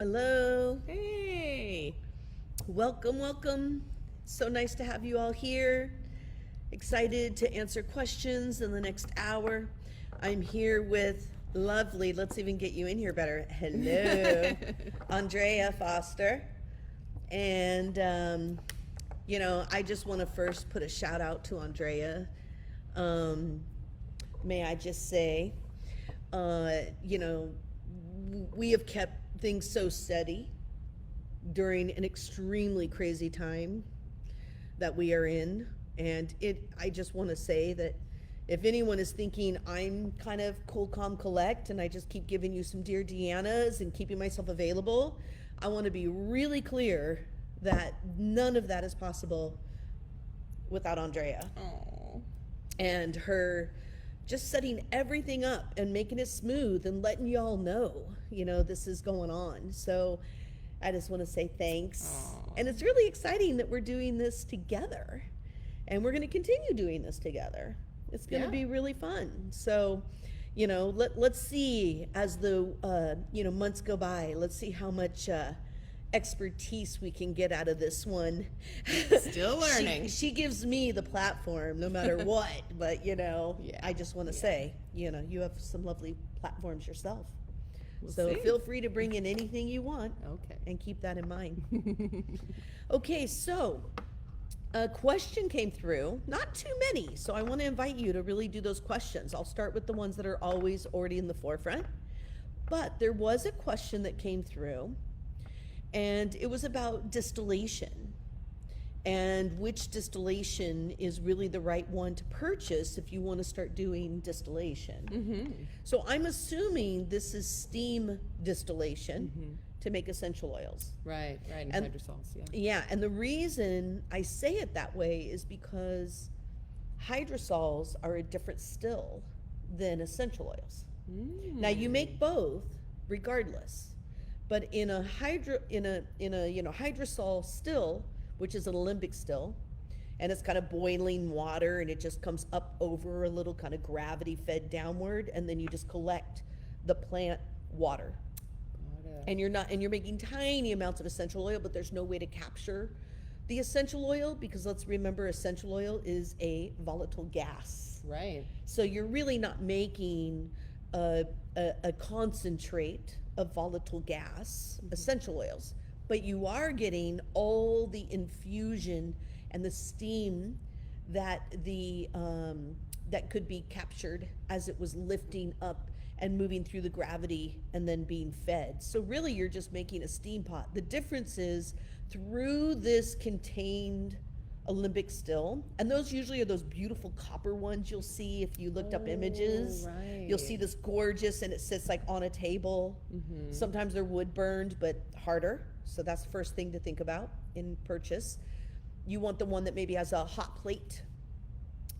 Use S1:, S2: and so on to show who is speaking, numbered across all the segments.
S1: Hello.
S2: Hey.
S1: Welcome, welcome. So nice to have you all here. Excited to answer questions in the next hour. I'm here with lovely, let's even get you in here better. Hello, Andrea Foster. And, I just want to first put a shout out to Andrea. Um, may I just say, uh, you know, we have kept things so steady during an extremely crazy time that we are in. And I just want to say that if anyone is thinking I'm kind of cool, calm, collect, and I just keep giving you some dear DeAnnas and keeping myself available, I want to be really clear that none of that is possible without Andrea
S2: Oh.
S1: and her just setting everything up and making it smooth and letting y'all know, this is going on. So I just want to say thanks.
S2: Aw.
S1: And it's really exciting that we're doing this together. And we're going to continue doing this together. It's going to
S2: Yeah.
S1: be really fun. So, let's see as the months go by. Let's see how much expertise we can get out of this one.
S2: Still learning.
S1: She gives me the platform no matter what. But
S2: Yeah.
S1: I just want to say, you have some lovely platforms yourself.
S2: We'll
S1: So
S2: see.
S1: feel free to bring in anything you want
S2: Okay.
S1: and keep that in mind. Okay, so a question came through, not too many, so I want to invite you to really do those questions. I'll start with the ones that are always already in the forefront. But there was a question that came through, and it was about distillation and which distillation is really the right one to purchase if you want to start doing distillation. So I'm assuming this is steam distillation to make essential oils.
S2: Right. And
S1: And-
S2: hydrosols. Yeah.
S1: Yeah, and the reason I say it that way is because hydrosols are a different still than essential oils. Now you make both regardless, but in a hydrosol still, which is an alembic still, and it's kind of boiling water and it just comes up over a little kind of gravity fed downward, and then you just collect the plant water.
S2: Got it.
S1: And you're making tiny amounts of essential oil, but there's no way to capture the essential oil because let's remember essential oil is a volatile gas.
S2: Right.
S1: So you're really not making a concentrate of volatile gas, essential oils, but you are getting all the infusion and the steam that that could be captured as it was lifting up and moving through the gravity and then being fed. So really you're just making a steam pot. The difference is through this contained alembic still, and those usually are those beautiful copper ones you'll see if you looked up images.
S2: Right.
S1: You'll see this gorgeous, and it sits like on a table. Sometimes they're wood burned, but harder. So that's the first thing to think about in purchase. You want the one that maybe has a hot plate,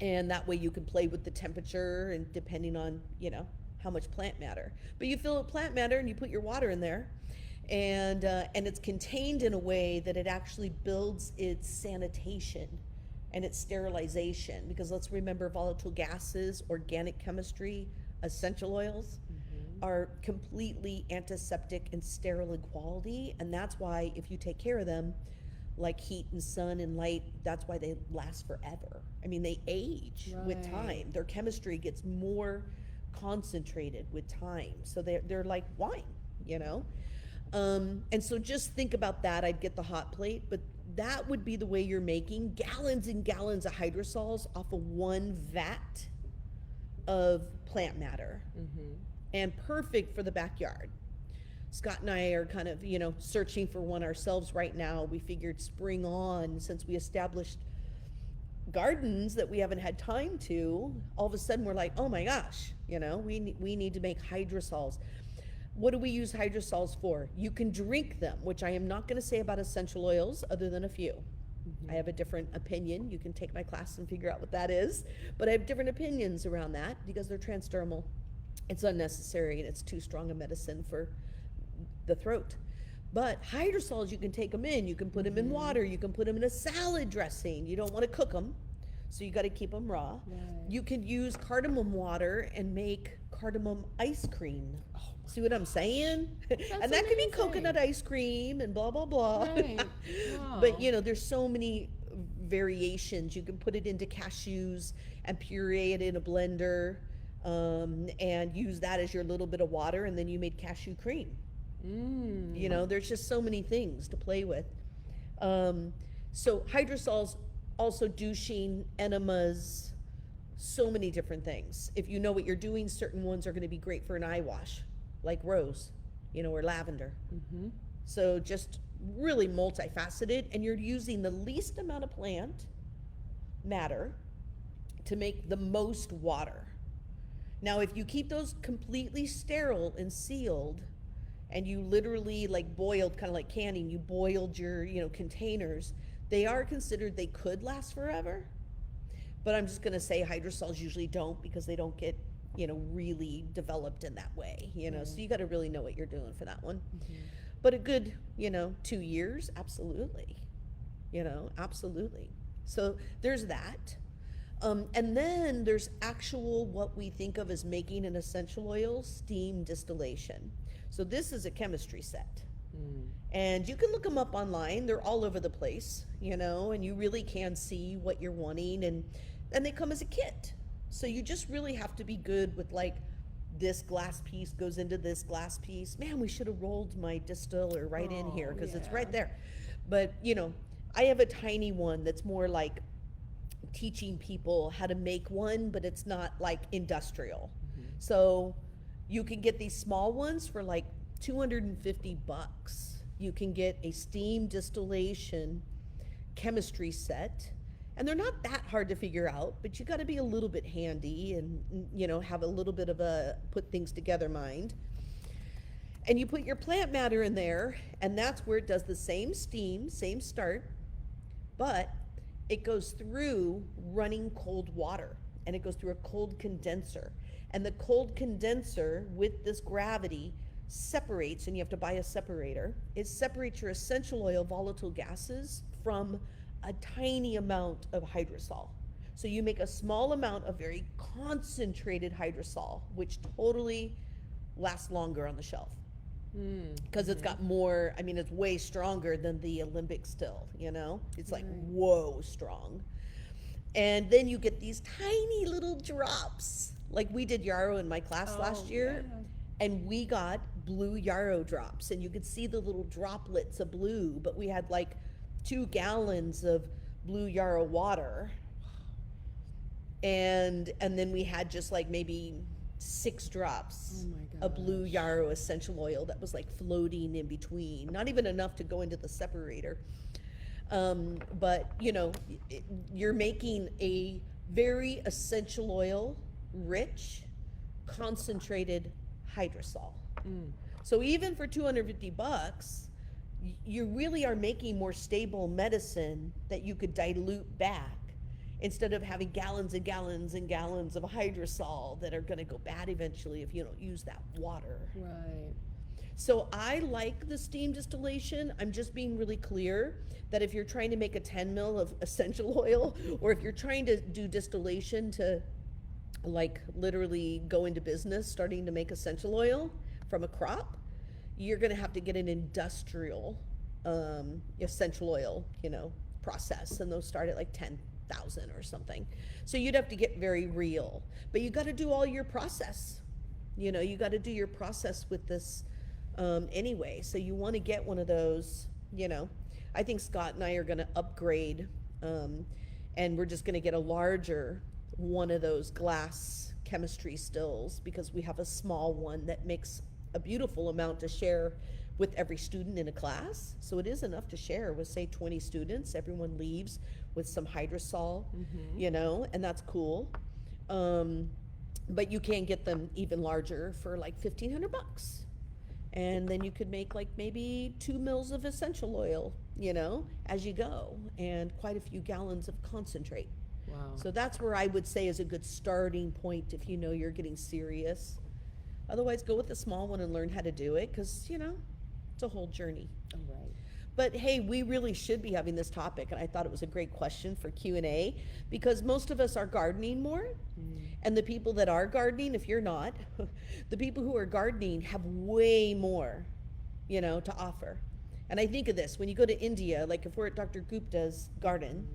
S1: and that way you can play with the temperature and depending on, how much plant matter. But you fill it with plant matter and you put your water in there, and it's contained in a way that it actually builds its sanitation and its sterilization. Because let's remember, volatile gases, organic chemistry, essential oils are completely antiseptic and sterile in quality, and that's why if you take care of them, like heat and sun and light, that's why they last forever. I mean, they age with
S2: Right.
S1: time. Their chemistry gets more concentrated with time. So they're like wine, And so just think about that. I'd get the hot plate, but that would be the way you're making gallons and gallons of hydrosols off of one vat of plant matter. And perfect for the backyard. Scott and I are kind of, searching for one ourselves right now. We figured spring on, since we established gardens that we haven't had time to, all of a sudden we're like, oh my gosh, we need to make hydrosols. What do we use hydrosols for? You can drink them, which I am not going to say about essential oils other than a few. I have a different opinion. You can take my class and figure out what that is. But I have different opinions around that because they're transdermal. It's unnecessary and it's too strong a medicine for the throat. But hydrosols, you can take them in. You can put them in water. You can put them in a salad dressing. You don't want to cook them, so you got to keep them raw.
S2: Right.
S1: You can use cardamom water and make cardamom ice cream.
S2: Oh
S1: See what I'm saying? And that could be coconut ice cream and blah, blah, blah.
S2: Right.
S1: But,
S2: Wow.
S1: there's so many variations. You can put it into cashews and puree it in a blender, and use that as your little bit of water, and then you made cashew cream. There's just so many things to play with. So hydrosols, also douching, enemas, so many different things. If you know what you're doing, certain ones are going to be great for an eye wash, like rose, or lavender. So just really multifaceted, and you're using the least amount of plant matter to make the most water. Now, if you keep those completely sterile and sealed, and you literally like boiled, kind of like canning, you boiled your, containers, they are considered, they could last forever. But I'm just gonna say hydrosols usually don't, because they don't get, really developed in that way, so you gotta really know what you're doing for that one. But a good, 2 years, absolutely, absolutely. So there's that. And then there's actual, what we think of as making an essential oil, steam distillation. So this is a chemistry set. And you can look them up online. They're all over the place, and you really can see what you're wanting. And they come as a kit. So you just really have to be good with, like, this glass piece goes into this glass piece. Man, we should have rolled my distiller right in here, because it's right there. But, I have a tiny one that's more like teaching people how to make one, but it's not like industrial. So you can get these small ones for like $250. You can get a steam distillation chemistry set, and they're not that hard to figure out, but you got to be a little bit handy and, have a little bit of a put things together mind. And you put your plant matter in there, and that's where it does the same steam, same start, but it goes through running cold water, and it goes through a cold condenser. And the cold condenser, with this gravity, separates, and you have to buy a separator. It separates your essential oil volatile gases from a tiny amount of hydrosol. So you make a small amount of very concentrated hydrosol, which totally lasts longer on the shelf. Because it's got more, it's way stronger than the Olympic still, It's like, whoa, strong. And then you get these tiny little drops. Like we did yarrow in my class last year, and we got blue yarrow drops, and you could see the little droplets of blue, but we had like 2 gallons of blue yarrow water. And then we had just like maybe 6 drops of blue yarrow essential oil that was like floating in between, not even enough to go into the separator. But you're making a very essential oil rich concentrated hydrosol. So even for $250, you really are making more stable medicine that you could dilute back, instead of having gallons and gallons and gallons of hydrosol that are going to go bad eventually if you don't use that water.
S2: Right.
S1: So I like the steam distillation. I'm just being really clear that if you're trying to make a 10 mil of essential oil, or if you're trying to do distillation to like literally go into business starting to make essential oil from a crop, you're going to have to get an industrial essential oil, process, and those start at like 10,000 or something. So you'd have to get very real, but you got to do all your process. You got to do your process with this anyway. So you want to get one of those. I think Scott and I are going to upgrade, and we're just going to get a larger one of those glass chemistry stills, because we have a small one that makes a beautiful amount to share with every student in a class. So it is enough to share with, say, 20 students. Everyone leaves with some hydrosol, and that's cool. But you can get them even larger for like $1,500. And then you could make like maybe 2 mils of essential oil, as you go, and quite a few gallons of concentrate.
S2: Wow.
S1: So that's where I would say is a good starting point if you're getting serious. Otherwise, go with the small one and learn how to do it, because, it's a whole journey.
S2: All right.
S1: But hey, we really should be having this topic, and I thought it was a great question for Q&A, because most of us are gardening more, and the people that are gardening, if you're not, the people who are gardening have way more, to offer. And I think of this, when you go to India, like if we're at Dr. Gupta's garden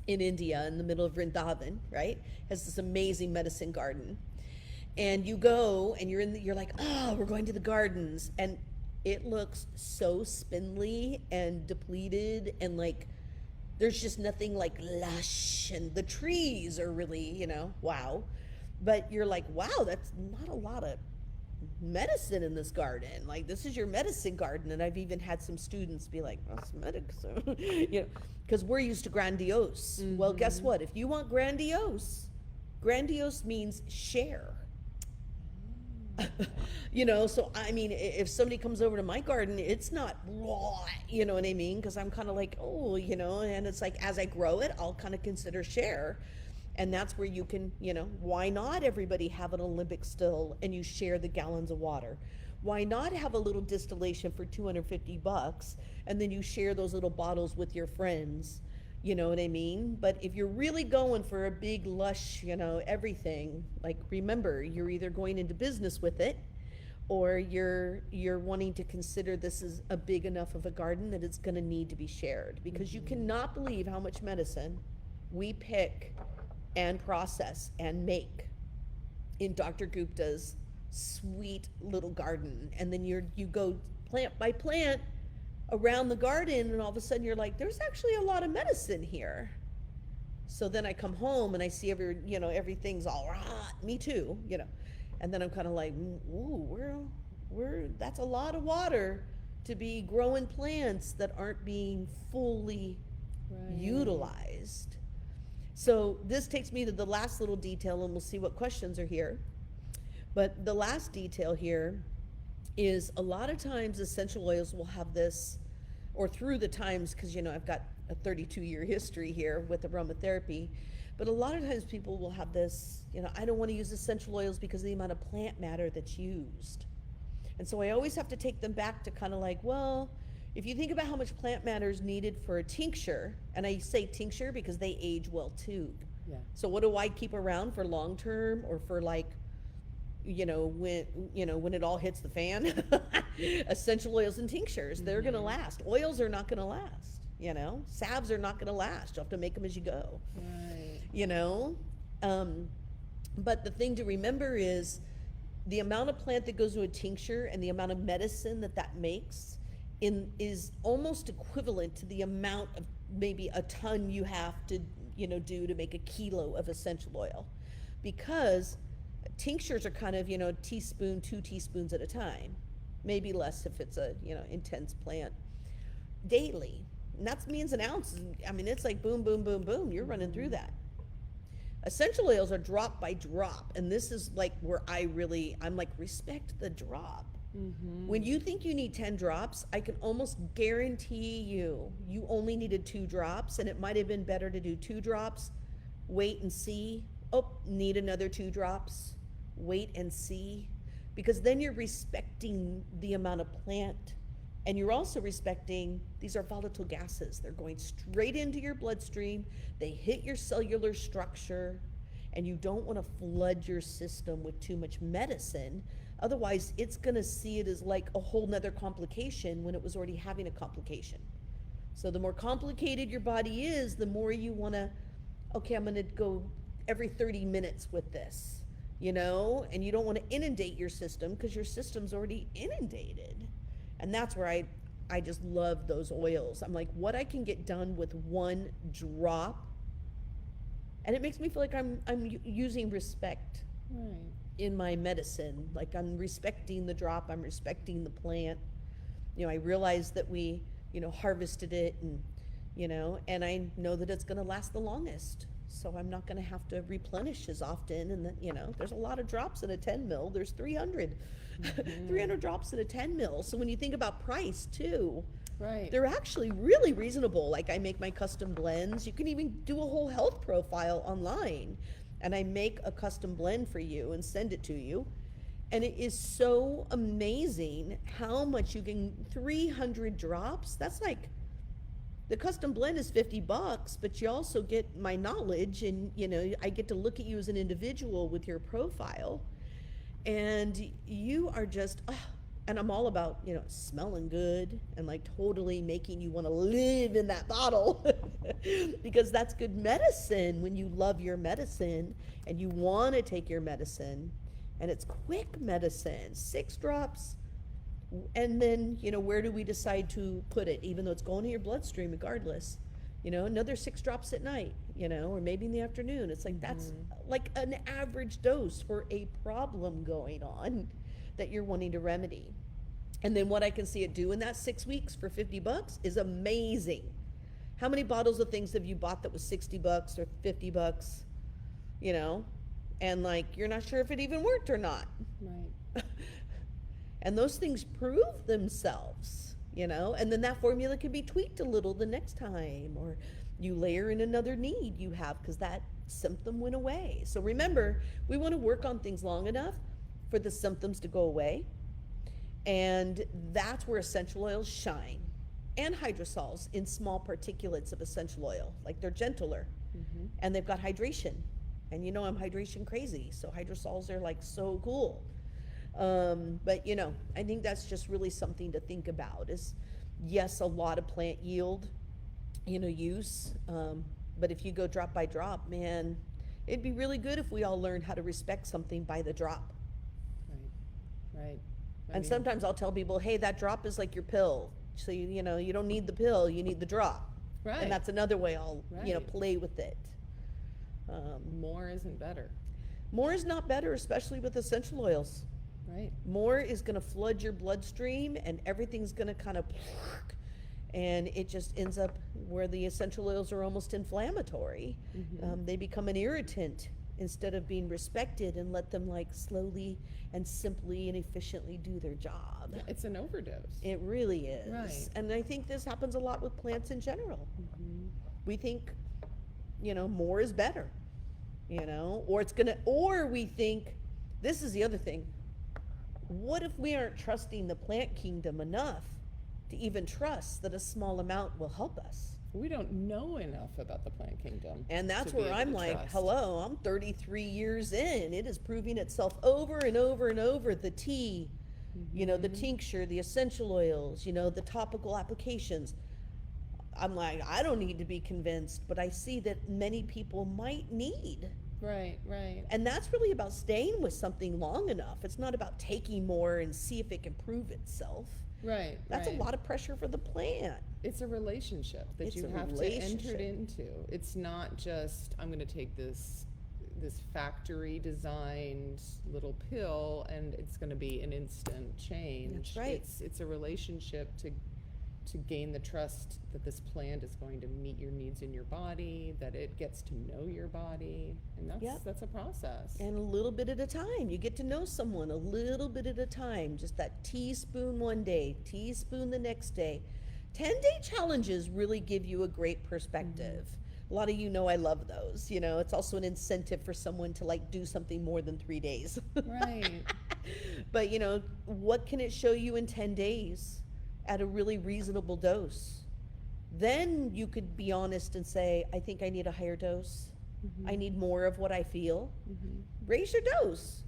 S1: in India, in the middle of Vrindavan, right? Has this amazing medicine garden. And you go and you're like, oh, we're going to the gardens. And it looks so spindly and depleted, and like there's just nothing like lush, and the trees are really, wow. But you're like, wow, that's not a lot of medicine in this garden. Like, this is your medicine garden. And I've even had some students be like, that's medicine, because we're used to grandiose. Well, guess what? If you want grandiose means share. So I mean, if somebody comes over to my garden, it's not raw, you know what I mean? Because I'm kind of like, oh, and it's like, as I grow it, I'll kind of consider share. And that's where you can, why not everybody have an Olympic still and you share the gallons of water? Why not have a little distillation for $250 and then you share those little bottles with your friends? You know what I mean? But if you're really going for a big lush, everything, like, remember, you're either going into business with it, or you're wanting to consider this is a big enough of a garden that it's going to need to be shared, because you cannot believe how much medicine we pick and process and make in Dr. Gupta's sweet little garden. And then you go plant by plant around the garden, and all of a sudden you're like, there's actually a lot of medicine here. So then I come home and I see everything's all right, me too, and then I'm kind of like, ooh, that's a lot of water to be growing plants that aren't being fully utilized. So this takes me to the last little detail, and we'll see what questions are here. But the last detail here is, a lot of times essential oils will have this, or through the times, because I've got a 32-year history here with aromatherapy, but a lot of times people will have this, I don't want to use essential oils because of the amount of plant matter that's used. And so I always have to take them back to kind of like, well, if you think about how much plant matter is needed for a tincture, and I say tincture because they age well too.
S2: Yeah.
S1: So what do I keep around for long term, or for like, when it all hits the fan? Essential oils and tinctures, they're going to last. Oils are not going to last, salves are not going to last. You'll have to make them as you go.
S2: Right.
S1: But the thing to remember is the amount of plant that goes to a tincture and the amount of medicine that makes is almost equivalent to the amount of maybe a ton you have to, do to make a kilo of essential oil. Because tinctures are kind of, teaspoon, 2 teaspoons at a time, maybe less if it's a, intense plant, daily. And that means an ounce. I mean, it's like boom, boom, boom, boom. You're running through that. Essential oils are drop by drop. And this is like where I'm like, respect the drop. When you think you need 10 drops, I can almost guarantee you only needed 2 drops, and it might have been better to do 2 drops, wait and see. Oh, need another 2 drops, wait and see. Because then you're respecting the amount of plant, and you're also respecting, these are volatile gases. They're going straight into your bloodstream. They hit your cellular structure, and you don't want to flood your system with too much medicine. Otherwise, it's going to see it as like a whole nother complication when it was already having a complication. So the more complicated your body is, the more you want to, okay, I'm going to go every 30 minutes with this, and you don't want to inundate your system because your system's already inundated. And that's where I just love those oils. I'm like, what I can get done with 1 drop, and it makes me feel like I'm using respect.
S2: Right.
S1: In my medicine. Like, I'm respecting the drop, I'm respecting the plant. I realize that we, harvested it, and, and I know that it's going to last the longest. So I'm not going to have to replenish as often. And then, there's a lot of drops in a 10 mil. There's 300, 300 drops in a 10 mil. So when you think about price too,
S2: Right.
S1: they're actually really reasonable. Like, I make my custom blends. You can even do a whole health profile online. And I make a custom blend for you and send it to you. And it is so amazing how much you can, 300 drops, that's like, the custom blend is $50, but you also get my knowledge, and I get to look at you as an individual with your profile, and you are just, and I'm all about, smelling good and like totally making you want to live in that bottle because that's good medicine when you love your medicine and you want to take your medicine, and it's quick medicine, 6 drops. And then, where do we decide to put it, even though it's going to your bloodstream regardless? Another 6 drops at night, or maybe in the afternoon. It's like, that's like an average dose for a problem going on that you're wanting to remedy. And then what I can see it do in that 6 weeks for $50 is amazing. How many bottles of things have you bought that was $60 or $50, and like, you're not sure if it even worked or not?
S2: Right.
S1: And those things prove themselves, and then that formula can be tweaked a little the next time, or you layer in another need you have because that symptom went away. So remember, we want to work on things long enough for the symptoms to go away. And that's where essential oils shine, and hydrosols in small particulates of essential oil. Like, they're gentler, and they've got hydration. And I'm hydration crazy, so hydrosols are like so cool. But I think that's just really something to think about is, yes, a lot of plant yield, use. But if you go drop by drop, man, it'd be really good if we all learned how to respect something by the drop.
S2: Right.
S1: And sometimes I'll tell people, hey, that drop is like your pill. So, you don't need the pill, you need the drop.
S2: Right.
S1: And that's another way I'll,
S2: Right.
S1: play with it.
S2: More isn't better.
S1: More is not better, especially with essential oils.
S2: Right.
S1: More is going to flood your bloodstream, and everything's going to kind of, and it just ends up where the essential oils are almost inflammatory. They become an irritant instead of being respected and let them like slowly and simply and efficiently do their job.
S2: Yeah, it's an overdose.
S1: It really is.
S2: Right.
S1: And I think this happens a lot with plants in general. We think, more is better, or we think, this is the other thing. What if we aren't trusting the plant kingdom enough to even trust that a small amount will help us?
S2: We don't know enough about the plant kingdom.
S1: And that's
S2: to be
S1: where
S2: able
S1: I'm
S2: to
S1: like,
S2: trust.
S1: hello, I'm 33 years in. It is proving itself over and over and over. The tea, the tincture, the essential oils, the topical applications. I'm like, I don't need to be convinced, but I see that many people might need.
S2: Right.
S1: And that's really about staying with something long enough. It's not about taking more and see if it can prove itself.
S2: Right.
S1: That's a lot of pressure for the plant.
S2: It's a relationship that
S1: It's
S2: you
S1: a
S2: have to
S1: relationship.
S2: enter into. It's not just, I'm going to take this factory designed little pill and it's going to be an instant change.
S1: That's right.
S2: It's a relationship to gain the trust that this plant is going to meet your needs in your body, that it gets to know your body, and that's a process.
S1: And a little bit at a time. You get to know someone a little bit at a time. Just that teaspoon one day, teaspoon the next day. 10-day challenges really give you a great perspective. A lot of I love those. It's also an incentive for someone to like do something more than 3 days.
S2: Right.
S1: But what can it show you in 10 days at a really reasonable dose? Then you could be honest and say, I think I need a higher dose. I need more of what I feel. Raise your dose.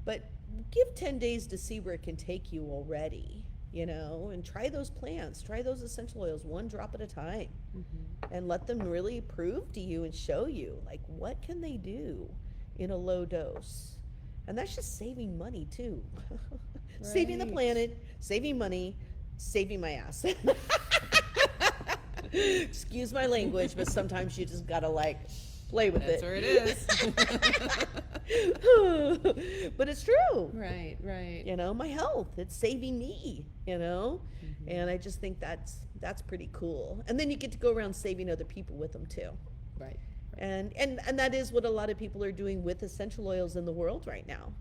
S1: But give 10 days to see where it can take you already, and try those plants, try those essential oils 1 drop at a time, and let them really prove to you and show you, like, what can they do in a low dose. And that's just saving money too. Saving the
S2: Right.
S1: planet, saving money, saving my ass. Excuse my language, but sometimes you just gotta like play with
S2: That's
S1: it.
S2: where it is.
S1: But it's true.
S2: Right.
S1: My health, it's saving me, and I just think that's pretty cool. And then you get to go around saving other people with them too.
S2: Right.
S1: And that is what a lot of people are doing with essential oils in the world right now.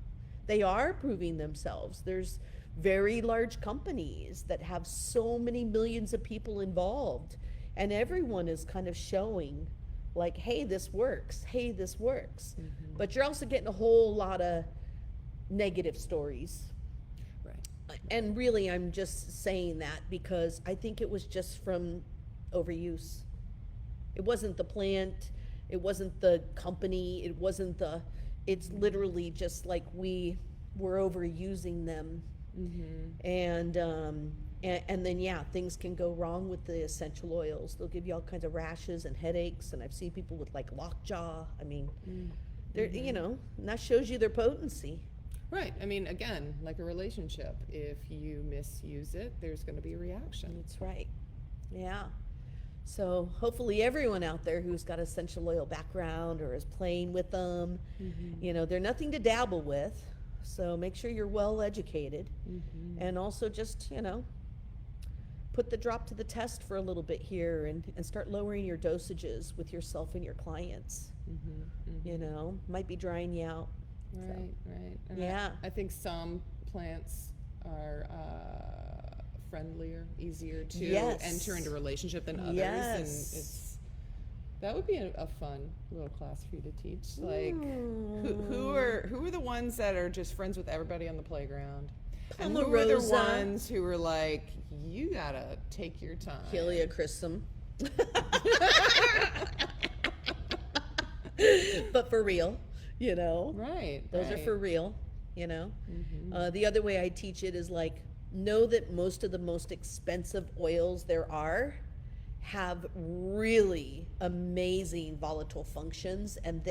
S1: They are proving themselves. There's very large companies that have so many millions of people involved, and everyone is kind of showing like, hey, this works. Hey, this works. But you're also getting a whole lot of negative stories.
S2: Right.
S1: And really, I'm just saying that because I think it was just from overuse. It wasn't the plant, it wasn't the company, it's literally just like we were overusing them. And then, yeah, things can go wrong with the essential oils. They'll give you all kinds of rashes and headaches, and I've seen people with like lockjaw. I mean, they're, and that shows you their potency.
S2: Right. I mean, again, like a relationship, if you misuse it, there's going to be a reaction.
S1: That's right. Yeah. So hopefully everyone out there who's got essential oil background or is playing with them, they're nothing to dabble with. So make sure you're well educated, and also just, put the drop to the test for a little bit here and start lowering your dosages with yourself and your clients. Might be drying you out.
S2: Right, right. And
S1: Yeah.
S2: I think some plants are friendlier, easier to
S1: Yes.
S2: enter into a relationship than others.
S1: Yes.
S2: And that would be a fun little class for you to teach. Like, who are the ones that are just friends with everybody on the playground? And who are the
S1: Pomarosa.
S2: ones who are like, you gotta take your time.
S1: Heliochrysum. But for real,
S2: Right.
S1: those are for real, The other way I teach it is like, know that most of the most expensive oils there are have really amazing volatile functions, and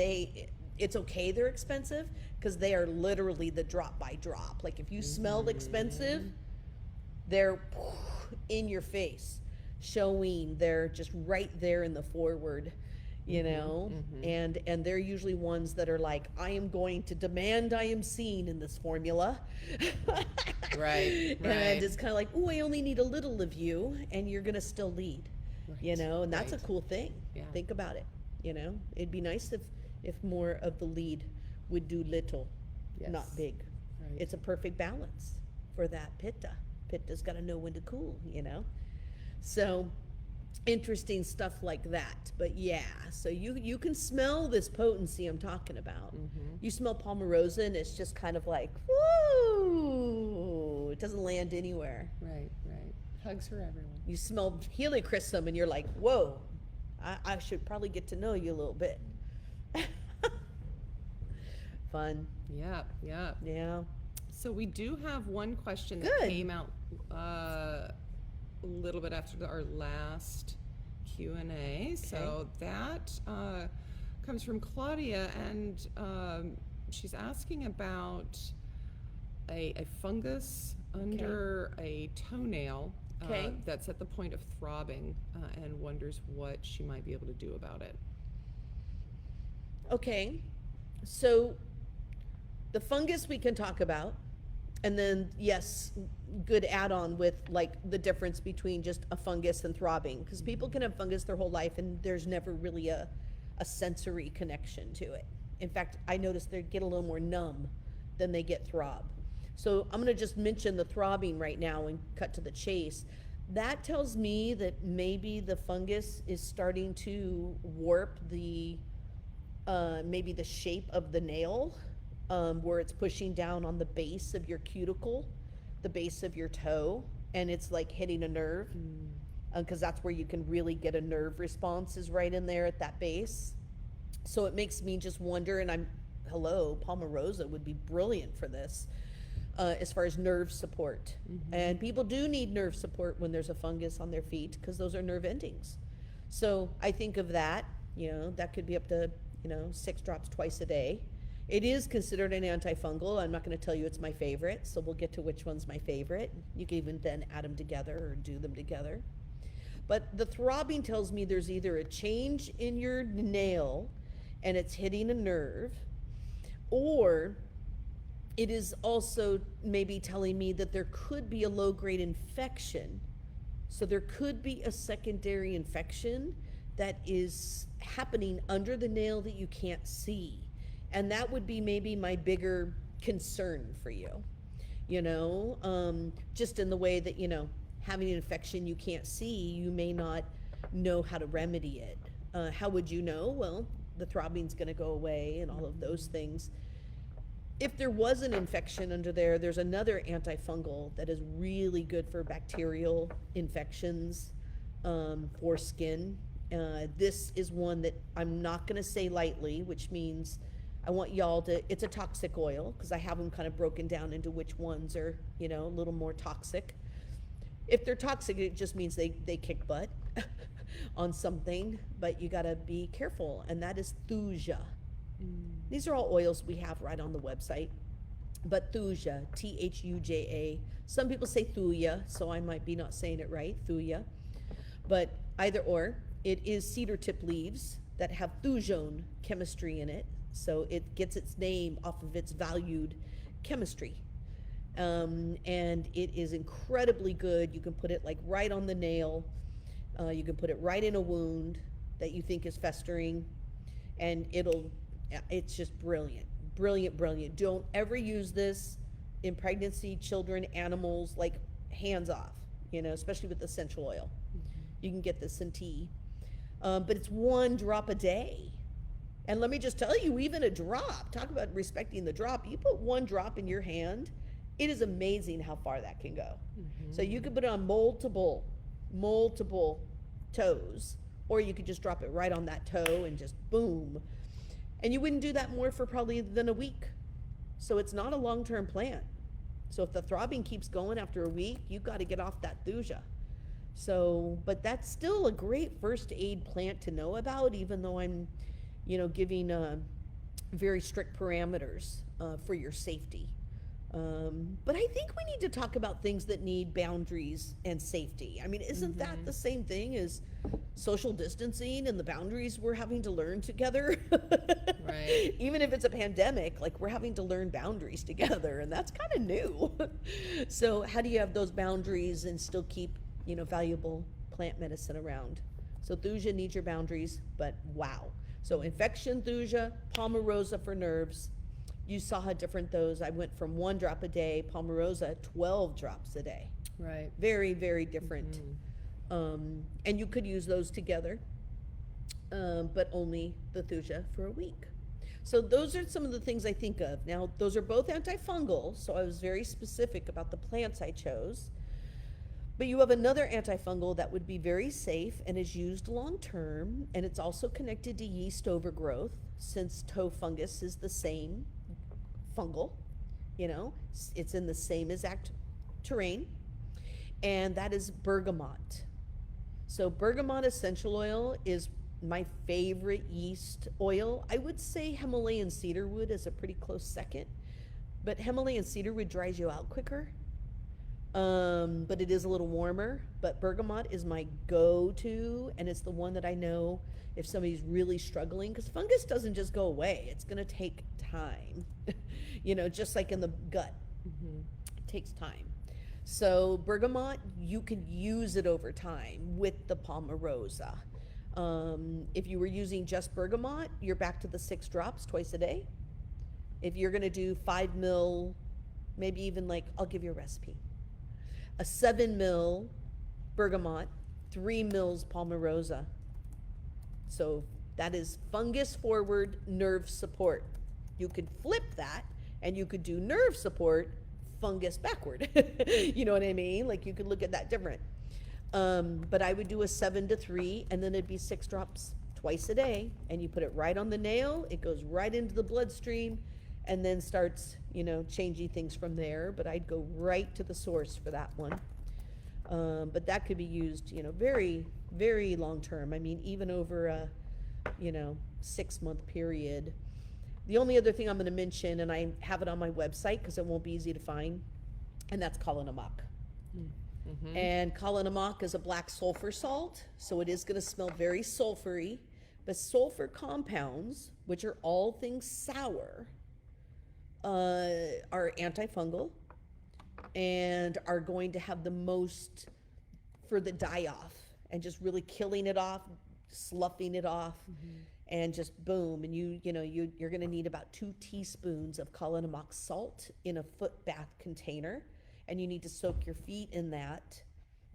S1: it's okay they're expensive because they are literally the drop by drop. Like if you smelled expensive, they're in your face, showing they're just right there in the forward, and they're usually ones that are like, I am going to demand I am seen in this formula.
S2: Right.
S1: And it's kind of like, oh, I only need a little of you, and you're gonna still lead. And that's a cool thing.
S2: Yeah.
S1: Think about it. It'd be nice if more of the lead would do little, not
S2: Yes.
S1: big.
S2: Right.
S1: It's a perfect balance for that pitta. Pitta's got to know when to cool. So interesting stuff like that. But yeah, so you can smell this potency I'm talking about. You smell Pomarosa, and it's just kind of like, woo! It doesn't land anywhere.
S2: Right. Hugs for everyone.
S1: You smell Heliochrysum, and you're like, whoa, I should probably get to know you a little bit. Fun.
S2: Yeah.
S1: Yeah.
S2: So we do have one question that
S1: Good.
S2: came out a little bit after our last Q&A. So that comes from Claudia, and she's asking about a fungus under a toenail that's at the point of throbbing, and wonders what she might be able to do about it.
S1: Okay. So the fungus we can talk about, and then yes, good add-on with like the difference between just a fungus and throbbing, because people can have fungus their whole life and there's never really a sensory connection to it. In fact, I noticed they get a little more numb than they get throb. So I'm going to just mention the throbbing right now and cut to the chase. That tells me that maybe the fungus is starting to warp maybe the shape of the nail, where it's pushing down on the base of your cuticle, the base of your toe, and it's like hitting a nerve, because that's where you can really get a nerve response, is right in there at that base. So it makes me just wonder, and Pomarosa would be brilliant for this, as far as nerve support. And people do need nerve support when there's a fungus on their feet, because those are nerve endings. So I think of that, that could be up to 6 drops twice a day. It is considered an antifungal. I'm not going to tell you it's my favorite, so we'll get to which one's my favorite. You can even then add them together or do them together. But the throbbing tells me there's either a change in your nail and it's hitting a nerve, or it is also maybe telling me that there could be a low-grade infection. So there could be a secondary infection that is happening under the nail that you can't see. And that would be maybe my bigger concern for you, just in the way that, having an infection you can't see, you may not know how to remedy it. How would you know? Well, the throbbing's going to go away and all of those things. If there was an infection under there, there's another antifungal that is really good for bacterial infections, for skin. This is one that I'm not gonna say lightly, which means I want y'all to, it's a toxic oil, because I have them kind of broken down into which ones are, a little more toxic. If they're toxic, it just means they kick butt on something, but you gotta be careful, and that is thuja. These are all oils we have right on the website. But thuja, Thuja. Some people say thuya, so I might be not saying it right, thuja. But either or, it is cedar tip leaves that have thujone chemistry in it. So it gets its name off of its valued chemistry. And it is incredibly good. You can put it like right on the nail. You can put it right in a wound that you think is festering, and it's just brilliant, brilliant, brilliant. Don't ever use this in pregnancy, children, animals, like hands off, especially with essential oil. You can get this in tea. But it's 1 drop a day. And let me just tell you, even a drop, talk about respecting the drop. You put 1 drop in your hand, it is amazing how far that can go. So you could put it on multiple toes, or you could just drop it right on that toe and just boom. And you wouldn't do that more for probably than a week. So it's not a long-term plant. So if the throbbing keeps going after a week, you've got to get off that thuja. So, but that's still a great first aid plant to know about, even though I'm, giving very strict parameters for your safety. But I think we need to talk about things that need boundaries and safety. I mean, isn't that the same thing as social distancing and the boundaries we're having to learn together?
S2: Right.
S1: Even if it's a pandemic, like we're having to learn boundaries together, and that's kind of new. So how do you have those boundaries and still keep, valuable plant medicine around? So thuja needs your boundaries, but wow. So infection thuja, palmarosa for nerves. You saw how different those, I went from 1 drop a day, palmarosa, 12 drops a day.
S2: Right.
S1: Very, very different. And you could use those together, but only the thuja for a week. So those are some of the things I think of. Now, those are both antifungal, so I was very specific about the plants I chose. But you have another antifungal that would be very safe and is used long term, and it's also connected to yeast overgrowth, since toe fungus is the same fungal, it's in the same exact terrain, and that is bergamot. So bergamot essential oil is my favorite yeast oil. I would say Himalayan cedarwood is a pretty close second, but Himalayan cedarwood dries you out quicker. But it is a little warmer. But bergamot is my go-to, and it's the one that I know if somebody's really struggling, because fungus doesn't just go away. It's going to take time, just like in the gut. It takes time. So bergamot, you can use it over time with the palmarosa. If you were using just bergamot, you're back to the 6 drops twice a day. If you're going to do 5 mil, maybe even I'll give you a recipe. A 7 mil bergamot, 3 mils palmarosa. So that is fungus forward, nerve support. You could flip that, and you could do nerve support, fungus backward. You know what I mean? You could look at that different. But I would do a 7 to 3, and then it'd be 6 drops twice a day, and you put it right on the nail. It goes right into the bloodstream, and then starts, changing things from there. But I'd go right to the source for that one. But that could be used, very, very long term. I mean, even over a, 6-month period. The only other thing I'm going to mention, and I have it on my website because it won't be easy to find, and that's kalinamak. And kalinamak is a black sulfur salt, so it is going to smell very sulfury. But sulfur compounds, which are all things sour, are antifungal and are going to have the most for the die-off and just really killing it off, sloughing it off, and just boom. And you're going to need about 2 teaspoons of kalinamak salt in a foot bath container, and you need to soak your feet in that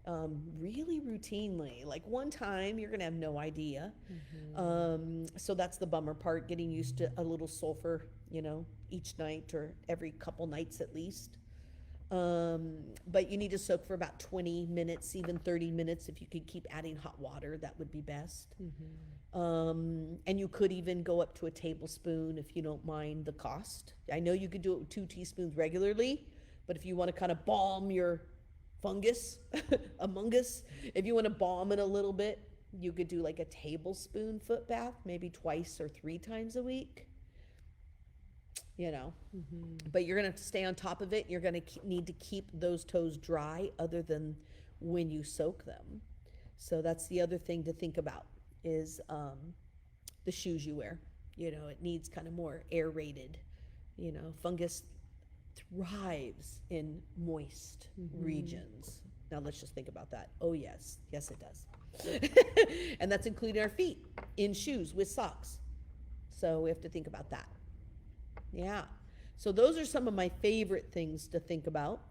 S1: really routinely. Like one time, you're gonna have no idea. So that's the bummer part, getting used to a little sulfur, each night or every couple nights at least. But you need to soak for about 20 minutes, even 30 minutes. If you could keep adding hot water, that would be best. And you could even go up to a tablespoon if you don't mind the cost. I know you could do it with 2 teaspoons regularly, but if you want to kind of balm your fungus among us, if you want to balm it a little bit, you could do like a tablespoon foot bath, maybe twice or 3 times a week. But you're going to have to stay on top of it. You're going to need to keep those toes dry other than when you soak them. So that's the other thing to think about is the shoes you wear. It needs kind of more aerated. Fungus thrives in moist regions. Now let's just think about that. Oh, yes. Yes, it does. And that's including our feet in shoes with socks. So we have to think about that. Yeah. So those are some of my favorite things to think about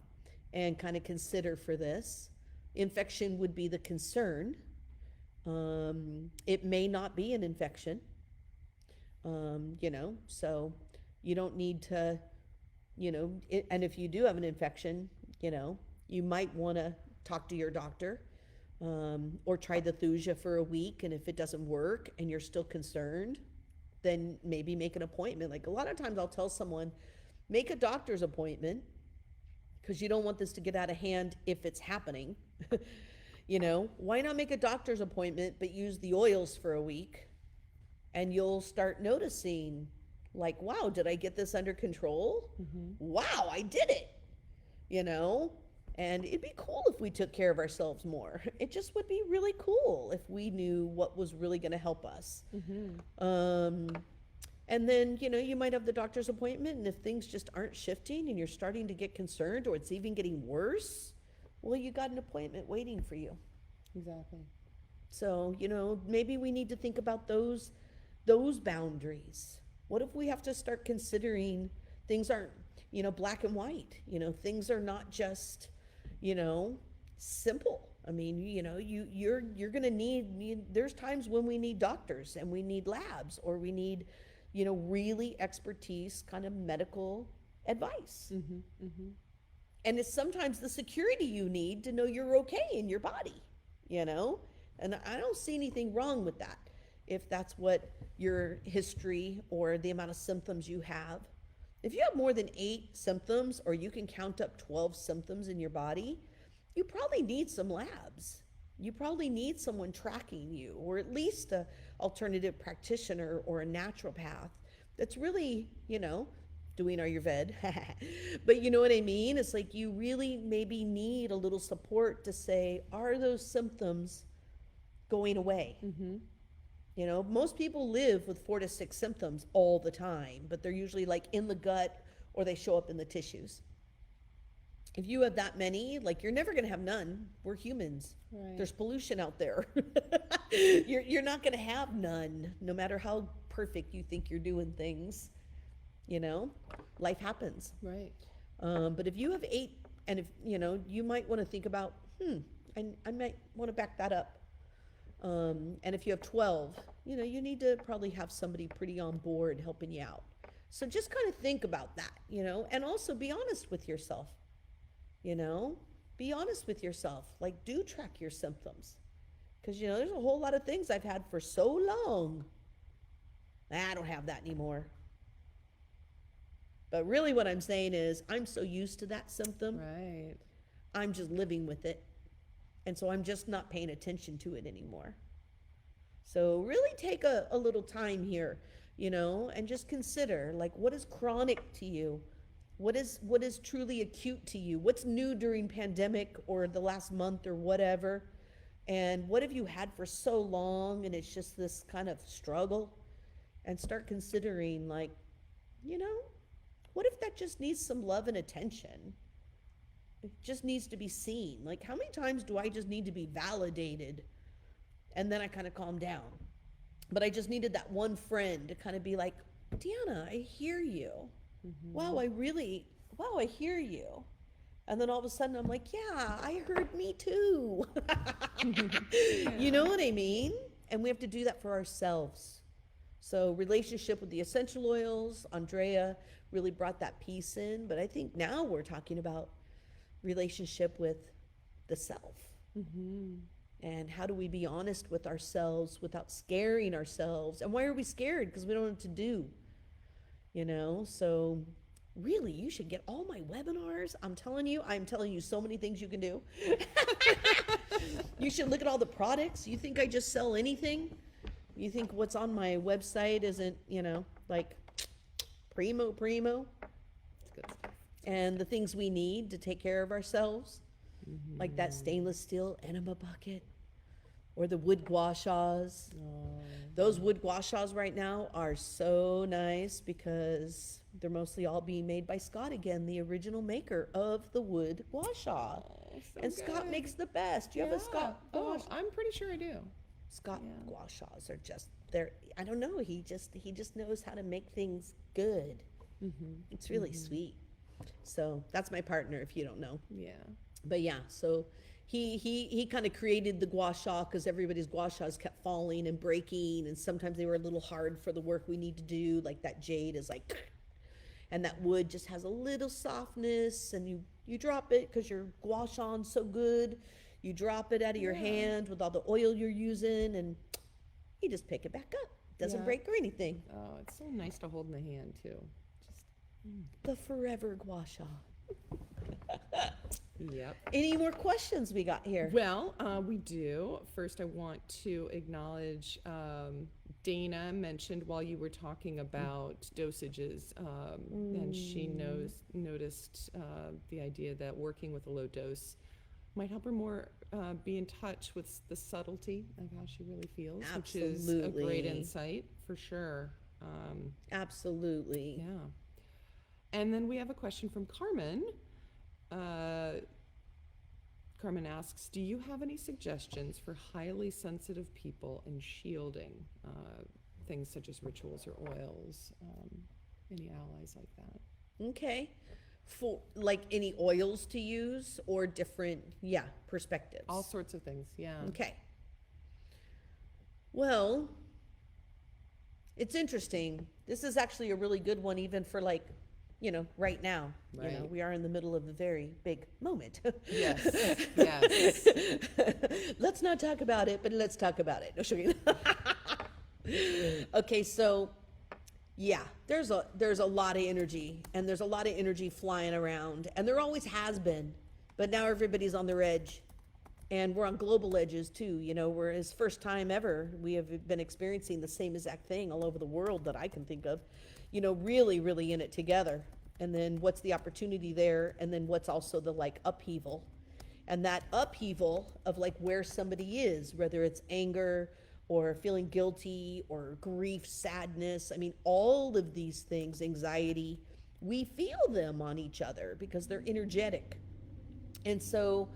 S1: and kind of consider for this. Infection would be the concern. It may not be an infection, so you don't need to, and if you do have an infection, you might want to talk to your doctor, or try the thuja for a week. And if it doesn't work and you're still concerned, then maybe make an appointment. Like a lot of times I'll tell someone, make a doctor's appointment because you don't want this to get out of hand if it's happening. Why not make a doctor's appointment, but use the oils for a week and you'll start noticing like, wow, did I get this under control? Wow, I did it, and it'd be cool if we took care of ourselves more. It just would be really cool if we knew what was really going to help us. And then, you might have the doctor's appointment, and if things just aren't shifting and you're starting to get concerned or it's even getting worse, well, you got an appointment waiting for you.
S2: Exactly.
S1: So, maybe we need to think about those boundaries. What if we have to start considering things aren't, black and white? Things are not just, simple. I mean, you're going to need, there's times when we need doctors and we need labs, or we need, really expertise kind of medical advice. And it's sometimes the security you need to know you're okay in your body, and I don't see anything wrong with that. If that's what your history or the amount of symptoms you have. If you have more than 8 symptoms, or you can count up 12 symptoms in your body, you probably need some labs. You probably need someone tracking you, or at least an alternative practitioner or a naturopath that's really, doing Ayurveda. But you know what I mean? It's like you really maybe need a little support to say, are those symptoms going away? Most people live with 4 to 6 symptoms all the time, but they're usually like in the gut or they show up in the tissues. If you have that many, like you're never going to have none. We're humans. Right. There's pollution out there. You're not going to have none, no matter how perfect you think you're doing things. Life happens.
S2: Right.
S1: But if you have 8, and if, you might want to think about, I might want to back that up. And if you have 12, you need to probably have somebody pretty on board helping you out. So just kind of think about that, and also be honest with yourself. Be honest with yourself. Like, do track your symptoms. Because, there's a whole lot of things I've had for so long. I don't have that anymore. But really what I'm saying is I'm so used to that symptom.
S2: Right.
S1: I'm just living with it. And so I'm just not paying attention to it anymore. So really take a little time here, and just consider, like, what is chronic to you? What is truly acute to you? What's new during pandemic or the last month or whatever? And what have you had for so long and it's just this kind of struggle? And start considering, like, what if that just needs some love and attention? It just needs to be seen. Like, how many times do I just need to be validated? And then I kind of calm down. But I just needed that one friend to kind of be like, DeAnna, I hear you. Wow, I hear you. And then all of a sudden I'm like, yeah, I heard me too.
S2: Yeah.
S1: You know what I mean? And we have to do that for ourselves. So relationship with the essential oils, Andrea really brought that piece in, but I think now we're talking about relationship with the self.
S2: Mm-hmm.
S1: And how do we be honest with ourselves without scaring ourselves? And why are we scared? Because we don't know what to do, you know? So really, you should get all my webinars. I'm telling you so many things you can do. You should look at all the products. You think I just sell anything? You think what's on my website isn't, like primo?
S2: It's good stuff.
S1: And the things we need to take care of ourselves, like that stainless steel enema bucket or the wood gua shas. Those wood gua shas right now are so nice because they're mostly all being made by Scott again, the original maker of the wood gua sha.
S2: So
S1: And Scott
S2: good.
S1: makes the best. Do you have a Scott gua
S2: Oh, I'm pretty sure I do.
S1: Scott
S2: Yeah.
S1: gua shas are just, they're, I don't know, he just knows how to make things good. It's really sweet. So that's my partner, if you don't know.
S2: Yeah.
S1: But yeah, so he kind of created the gua sha because everybody's gua shas kept falling and breaking, and sometimes they were a little hard for the work we need to do. Like that jade is like, and that wood just has a little softness, and you drop it because your gua sha's so good. You drop it out of your
S2: Yeah.
S1: hand with all the oil you're using, and you just pick it back up. Doesn't
S2: Yeah.
S1: break or anything.
S2: Oh, it's so nice to hold in the hand too. Just.
S1: The forever gua sha.
S2: Yep.
S1: Any more questions we got here?
S2: Well, we do. First, I want to acknowledge Dana mentioned while you were talking about dosages, and she noticed the idea that working with a low dose might help her more be in touch with the subtlety of how she really feels, which is a great
S1: Absolutely.
S2: insight for sure.
S1: Absolutely.
S2: Yeah. And then we have a question from Carmen. Carmen asks, do you have any suggestions for highly sensitive people in shielding things such as rituals or oils? Any allies like that?
S1: Okay. For like any oils to use or different, perspectives.
S2: All sorts of things, yeah.
S1: Okay. Well, it's interesting. This is actually a really good one, even for like, right now.
S2: Right.
S1: We are in the middle of a very big moment.
S2: Yes, yes.
S1: Let's not talk about it, but let's talk about it. No, sure. Okay, so yeah, there's a lot of energy, and there's a lot of energy flying around, and there always has been, but now everybody's on their edge, and we're on global edges too. Whereas first time ever we have been experiencing the same exact thing all over the world that I can think of. Really, really in it together. And then what's the opportunity there, and then what's also the like upheaval, and that upheaval of like where somebody is, whether it's anger or feeling guilty or grief, sadness. I mean, all of these things, anxiety, we feel them on each other because they're energetic. And so,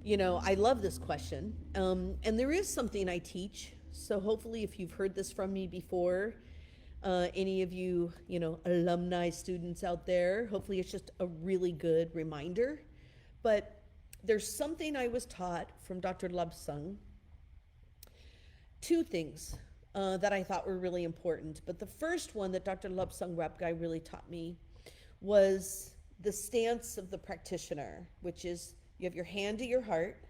S1: I love this question. And there is something I teach. So hopefully if you've heard this from me before, any of you, alumni students out there, hopefully it's just a really good reminder. But there's something I was taught from Dr. Lobsang. Two things that I thought were really important. But the first one that Dr. Lobsang Rap Guy really taught me was the stance of the practitioner, which is you have your hand to your heart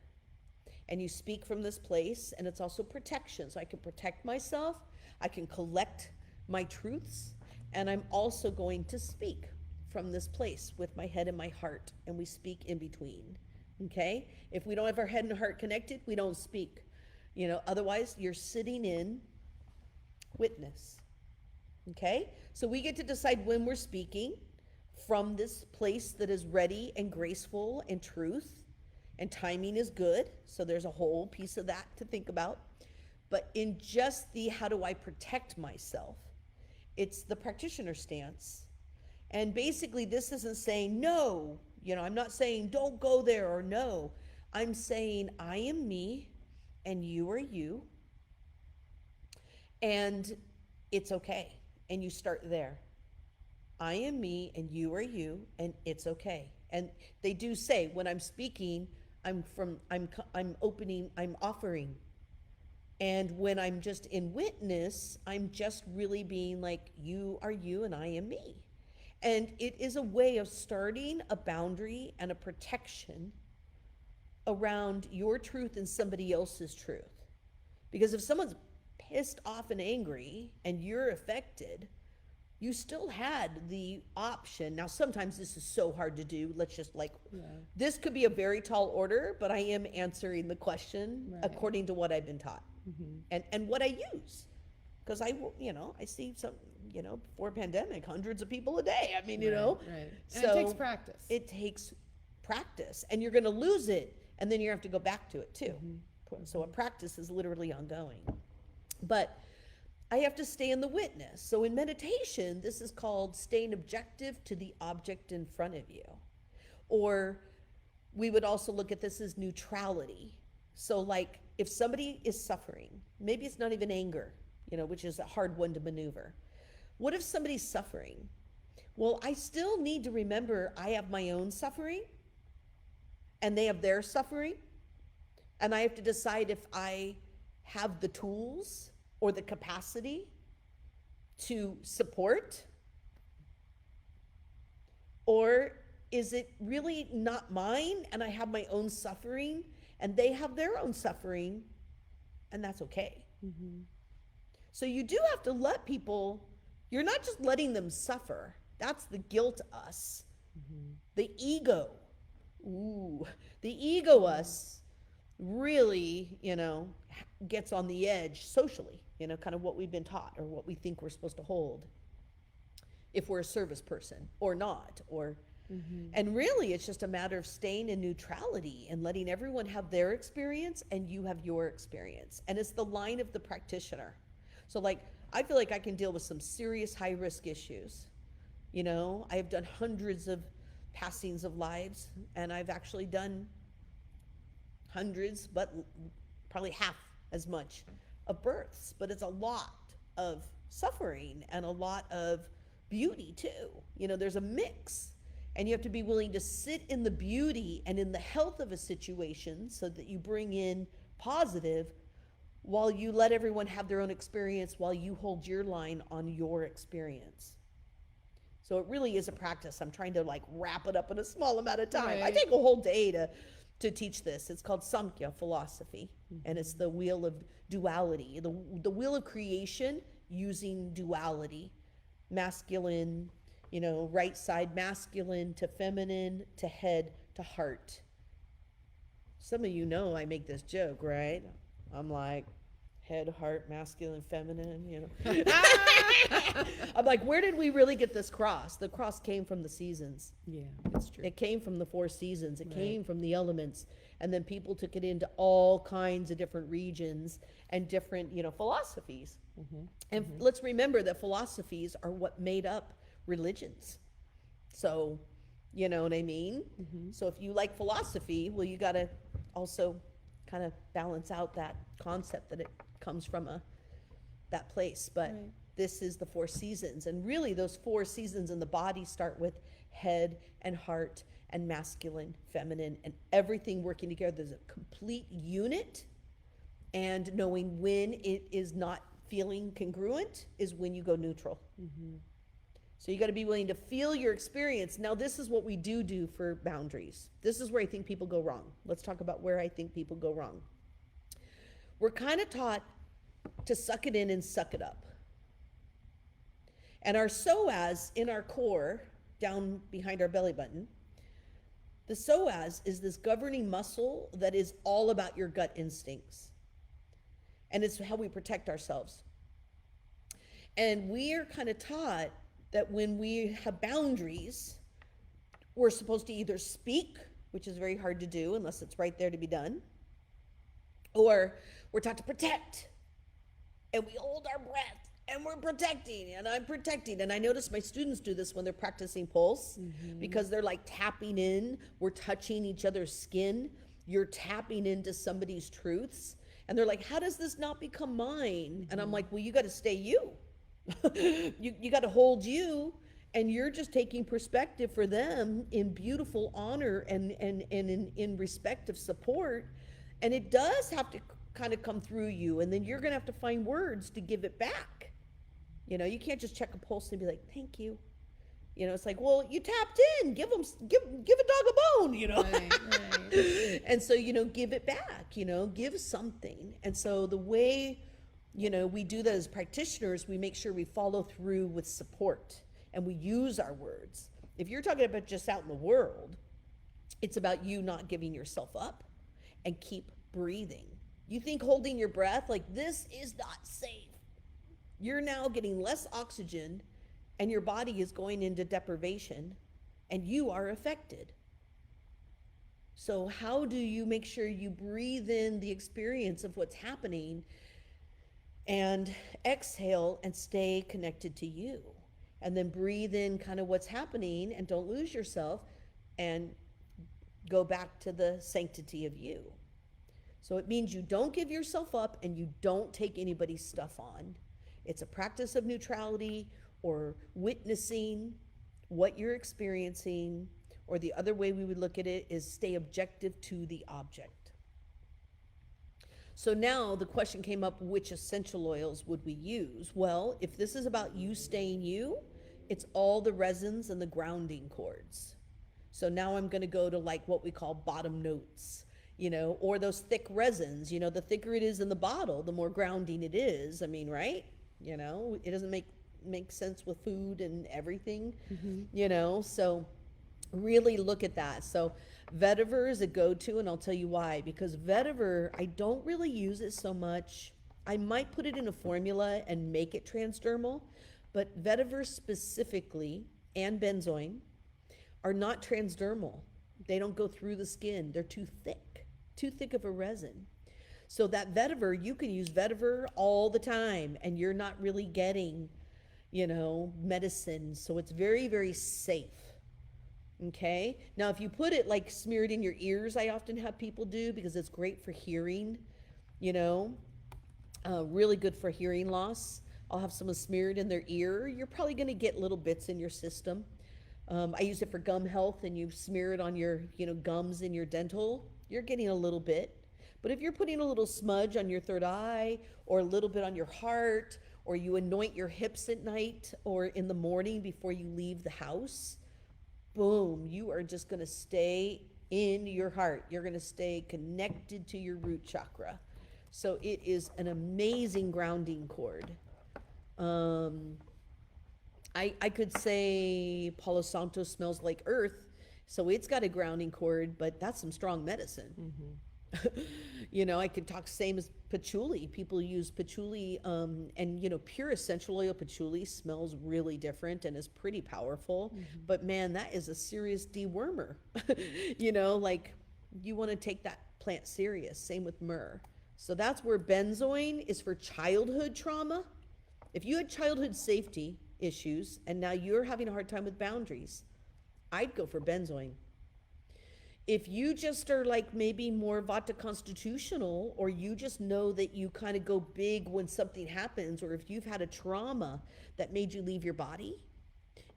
S1: and you speak from this place, and it's also protection. So I can protect myself, I can collect my truths, and I'm also going to speak from this place with my head and my heart, and we speak in between. Okay? If we don't have our head and heart connected, we don't speak. Otherwise you're sitting in witness. Okay? So we get to decide when we're speaking from this place that is ready and graceful and truth, and timing is good. So there's a whole piece of that to think about. But in just the how do I protect myself, it's the practitioner stance. And basically this isn't saying no, I'm not saying don't go there or no. I'm saying I am me and you are you, and it's okay. And you start there. I am me and you are you, and it's okay. And they do say, when I'm speaking, I'm opening, I'm offering. And when I'm just in witness, I'm just really being like, you are you and I am me. And it is a way of starting a boundary and a protection around your truth and somebody else's truth. Because if someone's pissed off and angry and you're affected, you still had the option. Now, sometimes this is so hard to do. Let's just this could be a very tall order, but I am answering the question according to what I've been taught and what I use. Because I see some, before pandemic, hundreds of people a day. I mean,
S2: Right. And
S1: so
S2: it takes practice.
S1: It takes practice, and you're going to lose it, and then you have to go back to it too. So a practice is literally ongoing. But I have to stay in the witness. So in meditation, this is called staying objective to the object in front of you. Or we would also look at this as neutrality. So like if somebody is suffering, maybe it's not even anger, which is a hard one to maneuver. What if somebody's suffering? Well, I still need to remember I have my own suffering and they have their suffering. And I have to decide if I have the tools or the capacity to support, or is it really not mine and I have my own suffering and they have their own suffering, and that's okay. So you do have to let people, you're not just letting them suffer. That's the guilt us. The ego. The ego us really, gets on the edge socially, kind of what we've been taught or what we think we're supposed to hold if we're a service person or not, and really it's just a matter of staying in neutrality and letting everyone have their experience and you have your experience. And it's the line of the practitioner. So like, I feel like I can deal with some serious high risk issues. I have done hundreds of passings of lives, and I've actually done hundreds, but probably half as much of births. But it's a lot of suffering and a lot of beauty too. There's a mix, and you have to be willing to sit in the beauty and in the health of a situation so that you bring in positive while you let everyone have their own experience, while you hold your line on your experience. So it really is a practice. I'm trying to wrap it up in a small amount of time. I take a whole day to teach this. It's called Samkhya philosophy, and it's the wheel of duality, the wheel of creation using duality, masculine, right side masculine to feminine to head to heart. Some of I make this joke, right? I'm like, head, heart, masculine, feminine, I'm like, where did we really get this cross? The cross came from the seasons.
S2: Yeah, that's true.
S1: It came from the 4 seasons. It came from the elements. And then people took it into all kinds of different regions and different, philosophies. And let's remember that philosophies are what made up religions. So, you know what I mean? So if you like philosophy, well, you got to also kind of balance out that concept that it comes from that place. But this is the 4 seasons, and really those 4 seasons in the body start with head and heart and masculine, feminine, and everything working together. There's a complete unit, and knowing when it is not feeling congruent is when you go neutral. So you got to be willing to feel your experience. Now, this is what we do for boundaries. This is where I think people go wrong. Let's talk about where I think people go wrong. We're kind of taught to suck it in and suck it up. And our psoas in our core, down behind our belly button, the psoas is this governing muscle that is all about your gut instincts. And it's how we protect ourselves. And we are kind of taught that when we have boundaries, we're supposed to either speak, which is very hard to do unless it's right there to be done, or we're taught to protect. And we hold our breath and we're protecting, and I'm protecting. And I notice my students do this when they're practicing pulse, because they're like tapping in. We're touching each other's skin. You're tapping into somebody's truths. And they're like, how does this not become mine? And I'm like, well, you got to stay you. You got to hold you And you're just taking perspective for them in beautiful honor and in respect of support. And it does have to kind of come through you. And then you're going to have to find words to give it back. You know, you can't just check a pulse and be like, thank you. You know, it's like, well, you tapped in, give a dog a bone, you know.
S2: Right.
S1: And so, you know, give it back, you know, give something. And so the way, you know, we do that as practitioners, we make sure we follow through with support and we use our words. If you're talking about just out in the world, it's about you not giving yourself up and keep breathing. You think holding your breath, like, this is not safe. You're now getting less oxygen and your body is going into deprivation and you are affected. So how do you make sure you breathe in the experience of what's happening and exhale and stay connected to you? And then breathe in kind of what's happening and don't lose yourself and go back to the sanctity of you. So it means you don't give yourself up and you don't take anybody's stuff on. It's a practice of neutrality or witnessing what you're experiencing, or the other way we would look at it is stay objective to the object. So now the question came up, which essential oils would we use? Well, if this is about you staying you, it's all the resins and the grounding chords. So now I'm going to go to like what we call bottom notes, you know, or those thick resins. You know, the thicker it is in the bottle, the more grounding it is. I mean, right? You know, it doesn't make sense with food and everything, you know, so really look at that. So vetiver is a go-to, and I'll tell you why. Because vetiver, I don't really use it so much. I might put it in a formula and make it transdermal, but vetiver specifically and benzoin are not transdermal. They don't go through the skin. They're too thick of a resin. So that vetiver, you can use vetiver all the time and you're not really getting, you know, medicine. So it's very, very safe. Okay. Now, if you put it like smeared in your ears, I often have people do because it's great for hearing, you know, really good for hearing loss. I'll have someone smeared in their ear. You're probably going to get little bits in your system. I use it for gum health, and you smear it on your, you know, gums in your dental. You're getting a little bit. But if you're putting a little smudge on your third eye or a little bit on your heart, or you anoint your hips at night or in the morning before you leave the house, boom, you are just going to stay in your heart. You're going to stay connected to your root chakra. So it is an amazing grounding cord. I could say Palo Santo smells like earth, so it's got a grounding cord, but that's some strong medicine. You know, I could talk same as patchouli. People use patchouli, and you know, pure essential oil patchouli smells really different and is pretty powerful. But man, that is a serious dewormer. You know, like you want to take that plant serious. Same with myrrh. So that's where benzoin is for childhood trauma. If you had childhood safety issues and now you're having a hard time with boundaries, I'd go for benzoin. If you just are like maybe more Vata constitutional, or you just know that you kind of go big when something happens, or if you've had a trauma that made you leave your body,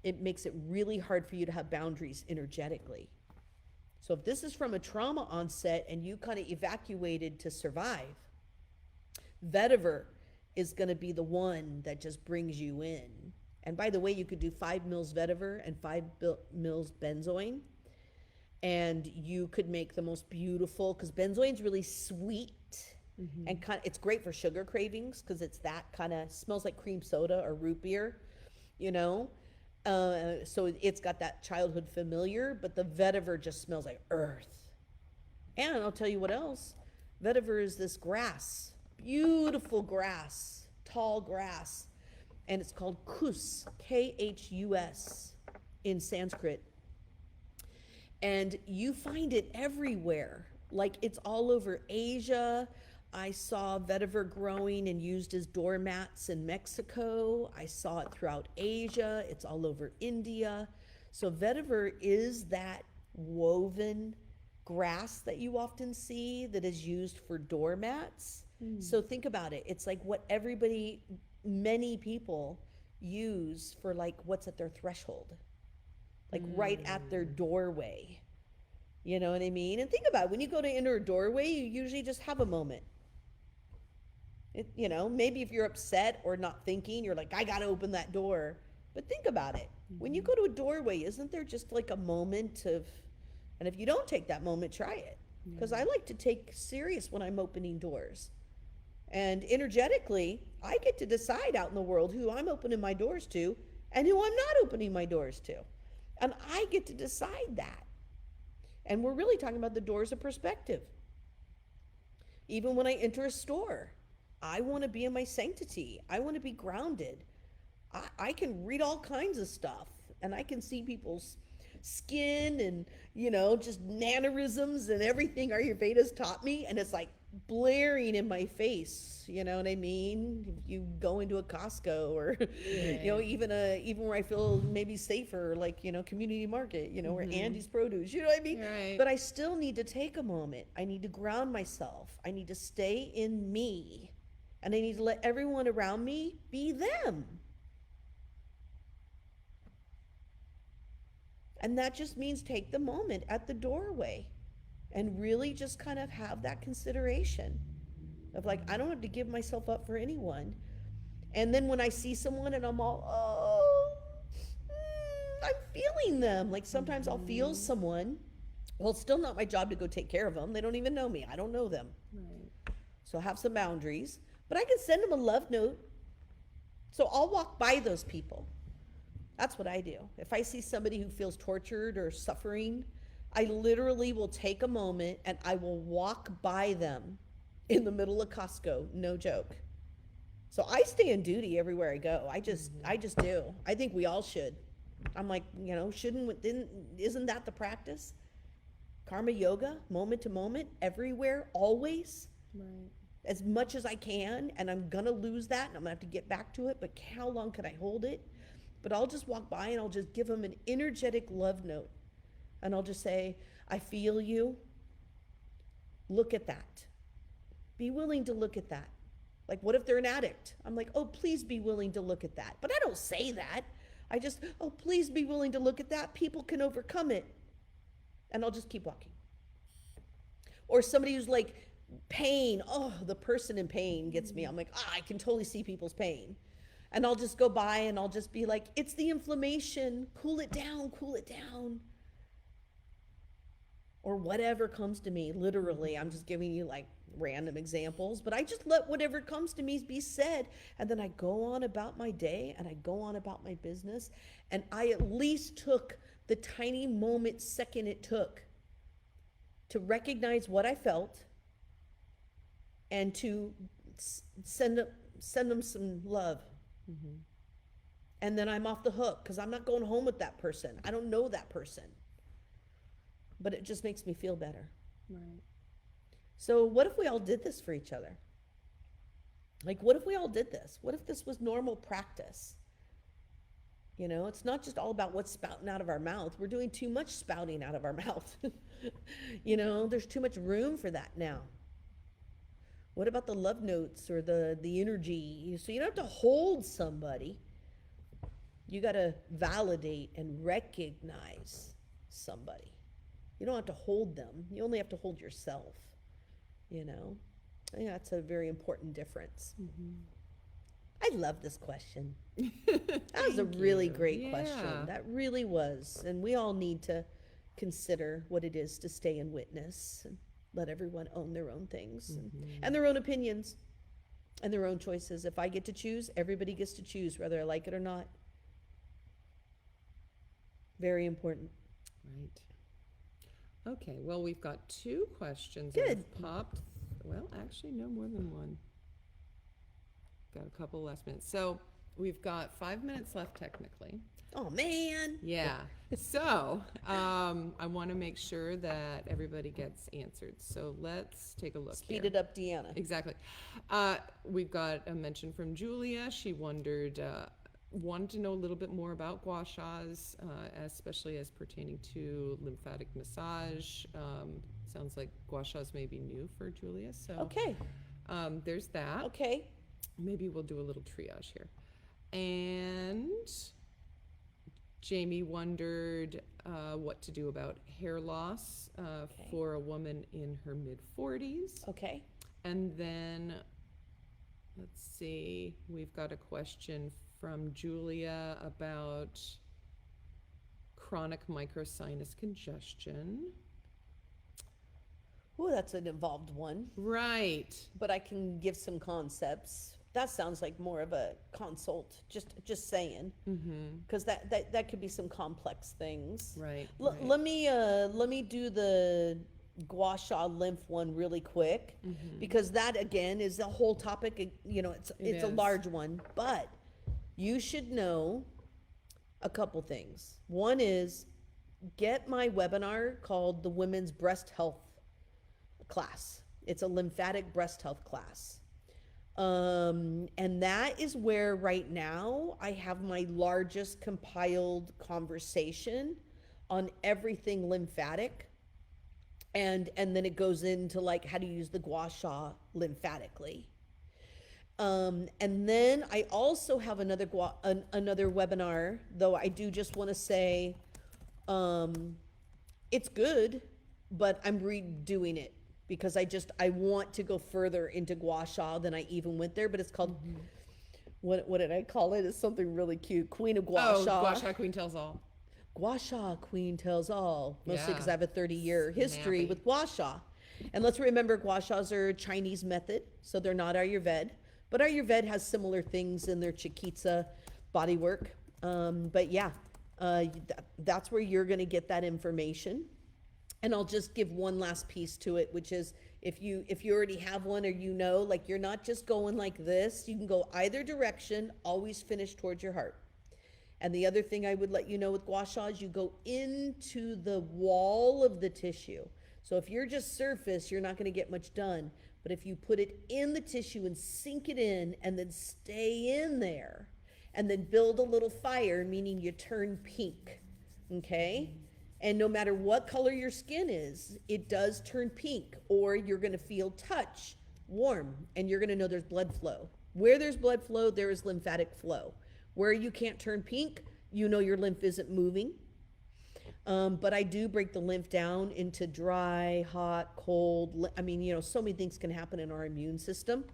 S1: it makes it really hard for you to have boundaries energetically. So if this is from a trauma onset and you kind of evacuated to survive, vetiver is going to be the one that just brings you in. And by the way, you could do 5 mils vetiver and 5 mils benzoin. And you could make the most beautiful, because benzoin's really sweet and kind of, it's great for sugar cravings because it's that kind of, smells like cream soda or root beer, you know. So it's got that childhood familiar, but the vetiver just smells like earth. And I'll tell you what else. Vetiver is this grass, beautiful grass, tall grass, and it's called khus, Khus in Sanskrit. And you find it everywhere. Like it's all over Asia. I saw vetiver growing and used as doormats in Mexico. I saw it throughout Asia. It's all over India. So vetiver is that woven grass that you often see that is used for doormats. So think about it. It's like what many people use for like what's at their threshold, like right at their doorway. You know what I mean? And think about it, when you go to enter a doorway, you usually just have a moment. Maybe if you're upset or not thinking, you're like, I got to open that door. But think about it. When you go to a doorway, isn't there just like a moment of, and if you don't take that moment, try it. Because I like to take serious when I'm opening doors. And energetically, I get to decide out in the world who I'm opening my doors to and who I'm not opening my doors to. And I get to decide that. And we're really talking about the doors of perspective. Even when I enter a store, I want to be in my sanctity. I want to be grounded. I can read all kinds of stuff, and I can see people's skin and, just mannerisms and everything Ayurveda's taught me, and it's like blaring in my face. You know what I mean? If you go into a Costco or, even where I feel maybe safer, like, community market, or Andy's produce, you know what I mean?
S2: Right.
S1: But I still need to take a moment. I need to ground myself. I need to stay in me. And I need to let everyone around me be them. And that just means take the moment at the doorway and really just kind of have that consideration of like, I don't have to give myself up for anyone. And then when I see someone and I'm all, I'm feeling them. Like sometimes I'll feel someone. Well, it's still not my job to go take care of them. They don't even know me. I don't know them.
S2: Right.
S1: So have some boundaries. But I can send them a love note. So I'll walk by those people. That's what I do. If I see somebody who feels tortured or suffering, I literally will take a moment and I will walk by them in the middle of Costco. No joke. So I stay in duty everywhere I go. I just do. I think we all should. I'm like, isn't that the practice? Karma yoga, moment to moment, everywhere, always.
S2: Right.
S1: As much as I can, and I'm gonna lose that, and I'm gonna have to get back to it, but how long can I hold it? But I'll just walk by and I'll just give them an energetic love note. And I'll just say, I feel you. Look at that. Be willing to look at that. Like, what if they're an addict? I'm like, oh, please be willing to look at that. But I don't say that. I just, oh, please be willing to look at that. People can overcome it. And I'll just keep walking. Or somebody who's like, pain. Oh, the person in pain gets me. I'm like, I can totally see people's pain. And I'll just go by and I'll just be like, it's the inflammation. Cool it down, cool it down. Or whatever comes to me. Literally, I'm just giving you like random examples, but I just let whatever comes to me be said. And then I go on about my day and I go on about my business. And I at least took the tiny moment, second it took to recognize what I felt and to send them some love. Mm-hmm. And then I'm off the hook because I'm not going home with that person. I don't know that person. But it just makes me feel better.
S2: Right.
S1: So what if we all did this for each other? Like, what if we all did this? What if this was normal practice? It's not just all about what's spouting out of our mouth. We're doing too much spouting out of our mouth. There's too much room for that now. What about the love notes or the energy? So you don't have to hold somebody. You got to validate and recognize somebody. You don't have to hold them. You only have to hold yourself. I think that's a very important difference. Mm-hmm. I love this question. That was a really great question. That really was. And we all need to consider what it is to stay in witness and let everyone own their own things and their own opinions and their own choices. If I get to choose, everybody gets to choose, whether I like it or not. Very important.
S2: Right. Okay, well, we've got 2 questions
S1: Good.
S2: that have popped. Well, actually, no more than one. Got a couple last minutes. So we've got 5 minutes left, technically.
S1: Oh, man.
S2: Yeah. So I want to make sure that everybody gets answered. So let's take a look
S1: Speed
S2: here.
S1: it up, DeAnna.
S2: Exactly. We've got a mention from Julia. She wanted to know a little bit more about Gua Shas, especially as pertaining to lymphatic massage. Sounds like Gua Shas may be new for Julia. So
S1: Okay.
S2: there's that.
S1: Okay.
S2: Maybe we'll do a little triage here. And Jamie wondered what to do about hair loss
S1: Okay.
S2: for a woman in her mid-40s.
S1: Okay.
S2: And then, let's see, we've got a question from Julia about chronic microsinus congestion.
S1: Oh, that's an involved one,
S2: Right.
S1: but I can give some concepts. That sounds like more of a consult, just saying, because that could be some complex things.
S2: Right.
S1: Let me do the Gua Sha lymph one really quick, because that again is a whole topic. You know, it's a
S2: is.
S1: large one, but you should know a couple things. One is get my webinar called the Women's Breast Health class. It's a lymphatic breast health class. And that is where right now I have my largest compiled conversation on everything lymphatic. And then it goes into like how to use the Gua Sha lymphatically. And then I also have another webinar, though I do just want to say, it's good, but I'm redoing it because I want to go further into Gua Sha than I even went there, but it's called, what did I call it? It's something really cute. Queen of Gua Sha.
S2: Gua Sha Queen Tells All.
S1: Gua Sha, Queen Tells All. Mostly because I have a 30-year history
S2: Snappy.
S1: with Gua Sha. And let's remember, Gua Shas are a Chinese method, so they're not Ayurved. But Ayurved has similar things in their Chikitsa body work. But yeah, that's where you're going to get that information. And I'll just give one last piece to it, which is if you already have one, or you know, like you're not just going like this, you can go either direction, always finish towards your heart. And the other thing I would let you know with Gua Sha is you go into the wall of the tissue. So if you're just surface, you're not going to get much done. But if you put it in the tissue and sink it in and then stay in there and then build a little fire, meaning you turn pink, okay? And no matter what color your skin is, it does turn pink, or you're going to feel touch, warm, and you're going to know there's blood flow. Where there's blood flow, there is lymphatic flow. Where you can't turn pink, you know your lymph isn't moving. But I do break the lymph down into dry, hot, cold. I mean, you know, so many things can happen in our immune system.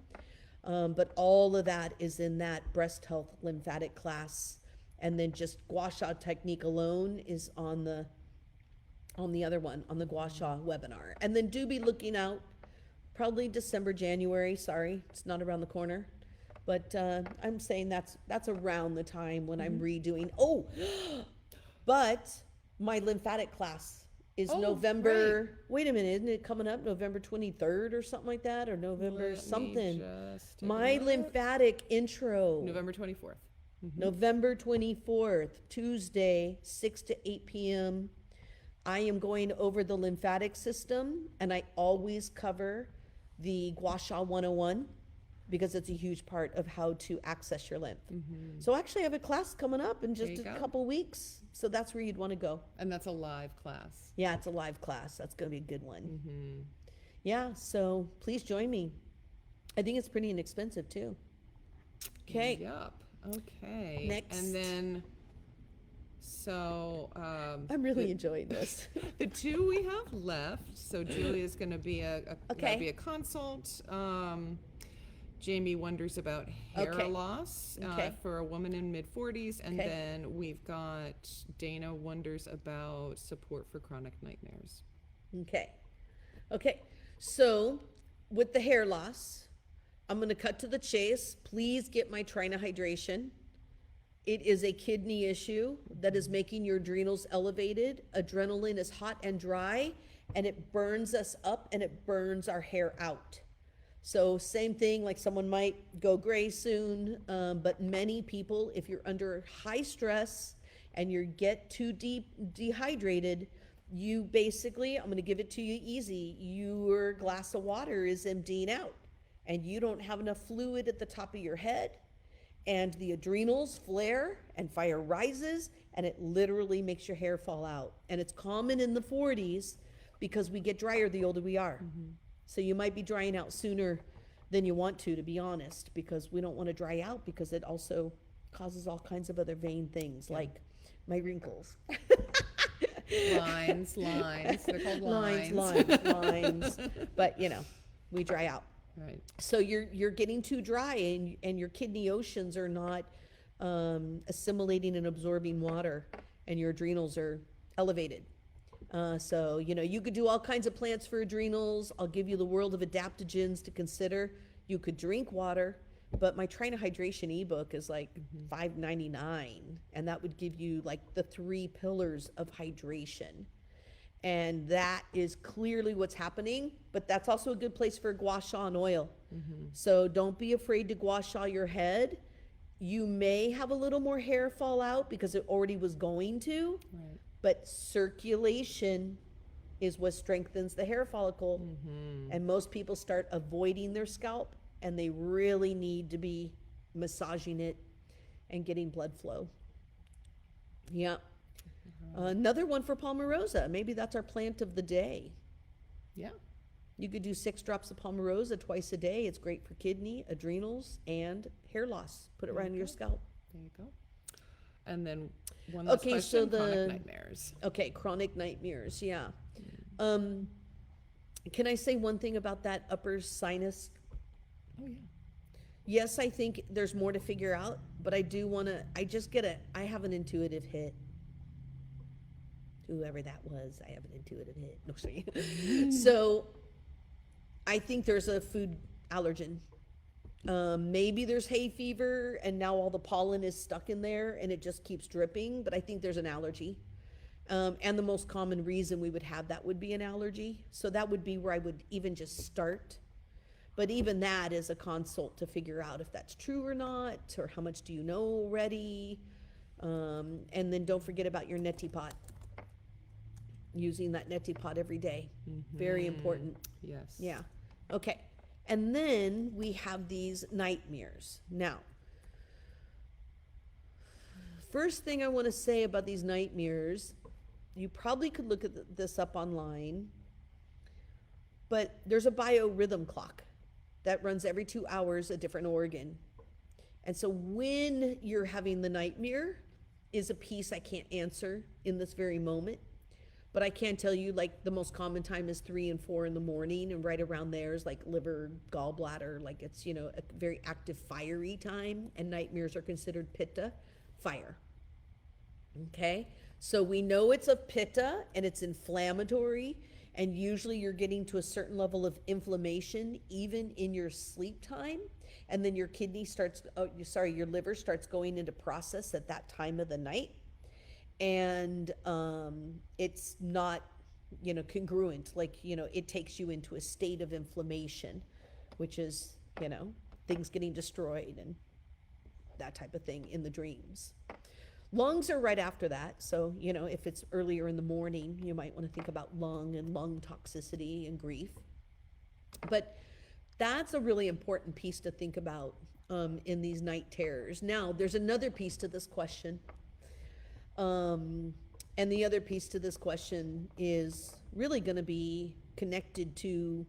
S1: But all of that is in that breast health lymphatic class. And then just Gua Sha technique alone is on the other one, on the Gua Sha webinar. And then do be looking out, probably December, January. Sorry, it's not around the corner. But I'm saying that's around the time when I'm redoing. Oh, but my lymphatic class is November.
S2: Right.
S1: Wait a minute, isn't it coming up November 23rd or something like that, or November something? My lymphatic intro.
S2: November 24th.
S1: November 24th, Tuesday, 6 to 8 p.m. I am going over the lymphatic system, and I always cover the Gua Sha 101 because it's a huge part of how to access your lymph. So actually I have a class coming up in just a couple weeks. So that's where you'd want to go.
S2: And that's a live class.
S1: Yeah, it's a live class. That's going to be a good one. Yeah, so please join me. I think it's pretty inexpensive too. Okay.
S2: Yep. Okay.
S1: Next.
S2: And then, so
S1: I'm really enjoying this.
S2: the two we have left. So Julia's going to be be a consult. Jamie wonders about hair loss for a woman in mid-40s, and then we've got Dana wonders about support for chronic nightmares.
S1: Okay. So with the hair loss, I'm going to cut to the chase. Please get my Trina hydration. It is a kidney issue that is making your adrenals elevated. Adrenaline is hot and dry, and it burns us up and it burns our hair out. So same thing, like someone might go gray soon, but many people, if you're under high stress and you get too dehydrated, you basically, I'm going to give it to you easy, your glass of water is emptying out and you don't have enough fluid at the top of your head, and the adrenals flare and fire rises, and it literally makes your hair fall out. And it's common in the 40s because we get drier the older we are. So you might be drying out sooner than you want to be honest, because we don't want to dry out because it also causes all kinds of other vain things, like my wrinkles.
S2: Lines. They're called lines.
S1: Lines. But we dry out.
S2: Right.
S1: So you're getting too dry, and your kidney oceans are not assimilating and absorbing water, and your adrenals are elevated. So you could do all kinds of plants for adrenals. I'll give you the world of adaptogens to consider. You could drink water, but my Trying to Hydration ebook is like $5.99, and that would give you like the 3 pillars of hydration. And that is clearly what's happening, but that's also a good place for Gua Sha and oil. So don't be afraid to Gua Sha your head. You may have a little more hair fall out because it already was going to,
S2: Right.
S1: but circulation is what strengthens the hair follicle. And most people start avoiding their scalp, and they really need to be massaging it and getting blood flow. Yeah. Another one for Palmarosa. Maybe that's our plant of the day.
S2: Yeah.
S1: You could do 6 drops of Palmarosa twice a day. It's great for kidney, adrenals, and hair loss. Put it right on your scalp.
S2: There you go. And then one last
S1: Okay,
S2: question,
S1: so
S2: chronic nightmares.
S1: Okay, chronic nightmares, yeah. Can I say one thing about that upper sinus?
S2: Oh, yeah.
S1: Yes, I think there's more to figure out, but I have an intuitive hit. Whoever that was, I have an intuitive hit. No, sorry. So I think there's a food allergen. Maybe there's hay fever, and now all the pollen is stuck in there and it just keeps dripping, but I think there's an allergy. And the most common reason we would have that would be an allergy. So that would be where I would even just start. But even that is a consult to figure out if that's true or not, or how much do you know already. And then don't forget about your neti pot. Using that neti pot every day. Very important.
S2: Yes.
S1: Yeah. Okay. And then we have these nightmares. Now, first thing I want to say about these nightmares, you probably could look at this up online, but there's a biorhythm clock that runs every 2 hours a different organ. And so when you're having the nightmare is a piece I can't answer in this very moment. But I can tell you, like, the most common time is 3 and 4 in the morning, and right around there is like liver, gallbladder, like it's, a very active, fiery time, and nightmares are considered pitta, fire. Okay? So we know it's a pitta, and it's inflammatory, and usually you're getting to a certain level of inflammation even in your sleep time, and then your your liver starts going into process at that time of the night. And it's not, congruent. Like, it takes you into a state of inflammation, which is, things getting destroyed and that type of thing in the dreams. Lungs are right after that. So, if it's earlier in the morning, you might want to think about lung toxicity and grief. But that's a really important piece to think about in these night terrors. Now, there's another piece to this question. And the other piece to this question is really going to be connected to,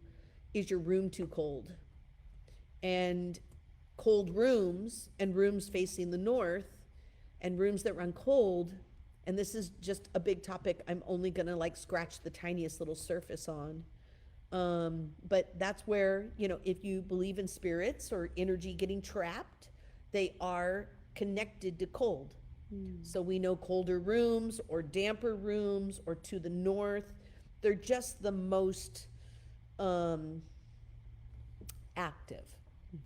S1: is your room too cold? And cold rooms and rooms facing the north and rooms that run cold, and this is just a big topic I'm only going to scratch the tiniest little surface on. But that's where, if you believe in spirits or energy getting trapped, they are connected to cold. So we know colder rooms or damper rooms or to the north, they're just the most active.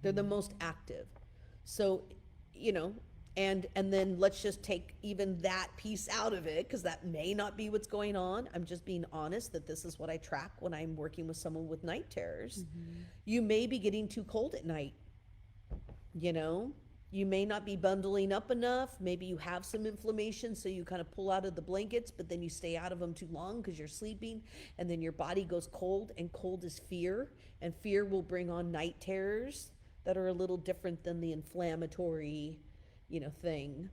S1: They're the most active. So, and then let's just take even that piece out of it, because that may not be what's going on. I'm just being honest that this is what I track when I'm working with someone with night terrors. You may be getting too cold at night, You may not be bundling up enough. Maybe you have some inflammation, so you kind of pull out of the blankets, but then you stay out of them too long because you're sleeping, and then your body goes cold, and cold is fear, and fear will bring on night terrors that are a little different than the inflammatory, thing.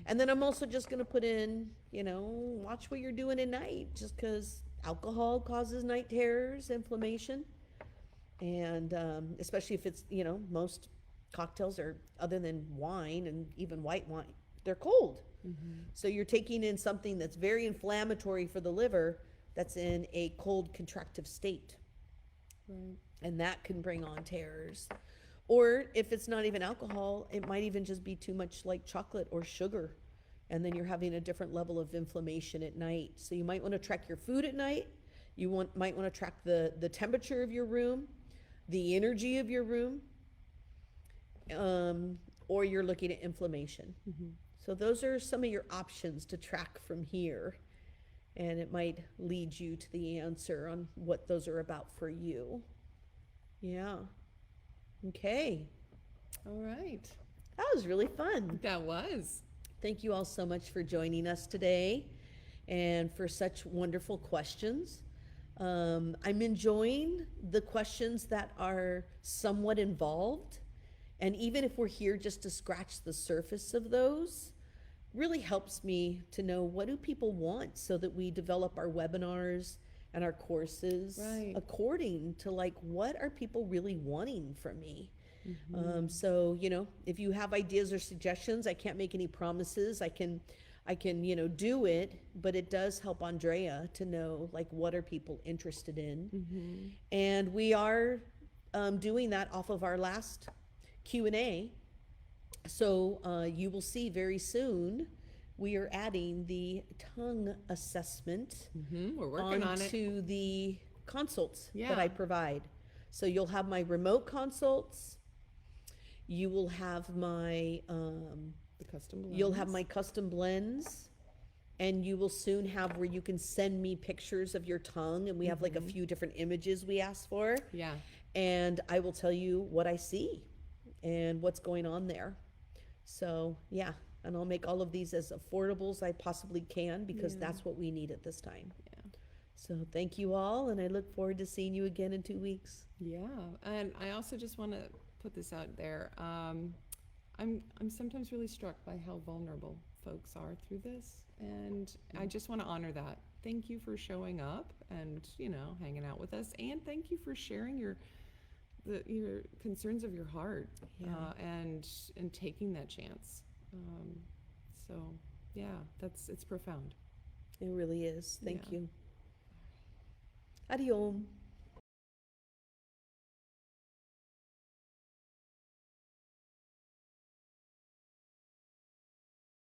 S1: And then I'm also just going to put in, watch what you're doing at night, just because alcohol causes night terrors, inflammation, and especially if it's, most cocktails are, other than wine and even white wine, they're cold. So you're taking in something that's very inflammatory for the liver that's in a cold contractive state.
S2: Right.
S1: And that can bring on tears. Or if it's not even alcohol, it might even just be too much like chocolate or sugar. And then you're having a different level of inflammation at night. So you might want to track your food at night. You might want to track the temperature of your room, the energy of your room, or you're looking at inflammation. So those are some of your options to track from here. And it might lead you to the answer on what those are about for you. Yeah. Okay.
S2: All right.
S1: That was really fun.
S2: That was.
S1: Thank you all so much for joining us today and for such wonderful questions. I'm enjoying the questions that are somewhat involved. And even if we're here just to scratch the surface of those, really helps me to know what do people want so that we develop our webinars and our courses according to like what are people really wanting from me. So, you know, if you have ideas or suggestions, I can't make any promises. I can, you know, do it, but it does help Andrea to know like what are people interested in. And we are doing that off of our last Q&A. So you will see very soon we are adding the tongue assessment
S2: We're working on it.
S1: onto the consults that
S2: Yeah.
S1: I provide. So you'll have my remote consults. You will have my
S2: The custom blends.
S1: you'll have my custom blends, and you will soon have where you can send me pictures of your tongue, and we have like a few different images we ask for.
S2: Yeah.
S1: And I will tell you what I see and what's going on there. So yeah, and I'll make all of these as affordable as I possibly can because that's what we need at this time.
S2: Yeah.
S1: So thank you all, and I look forward to seeing you again in 2 weeks.
S2: Yeah. And I also just want to put this out there. I'm sometimes really struck by how vulnerable folks are through this, and I just want to honor that. Thank you for showing up and, you know, hanging out with us, and thank you for sharing your concerns of your heart, and taking that chance. So yeah, it's profound.
S1: It really is. Thank
S2: Yeah.
S1: you. Adios.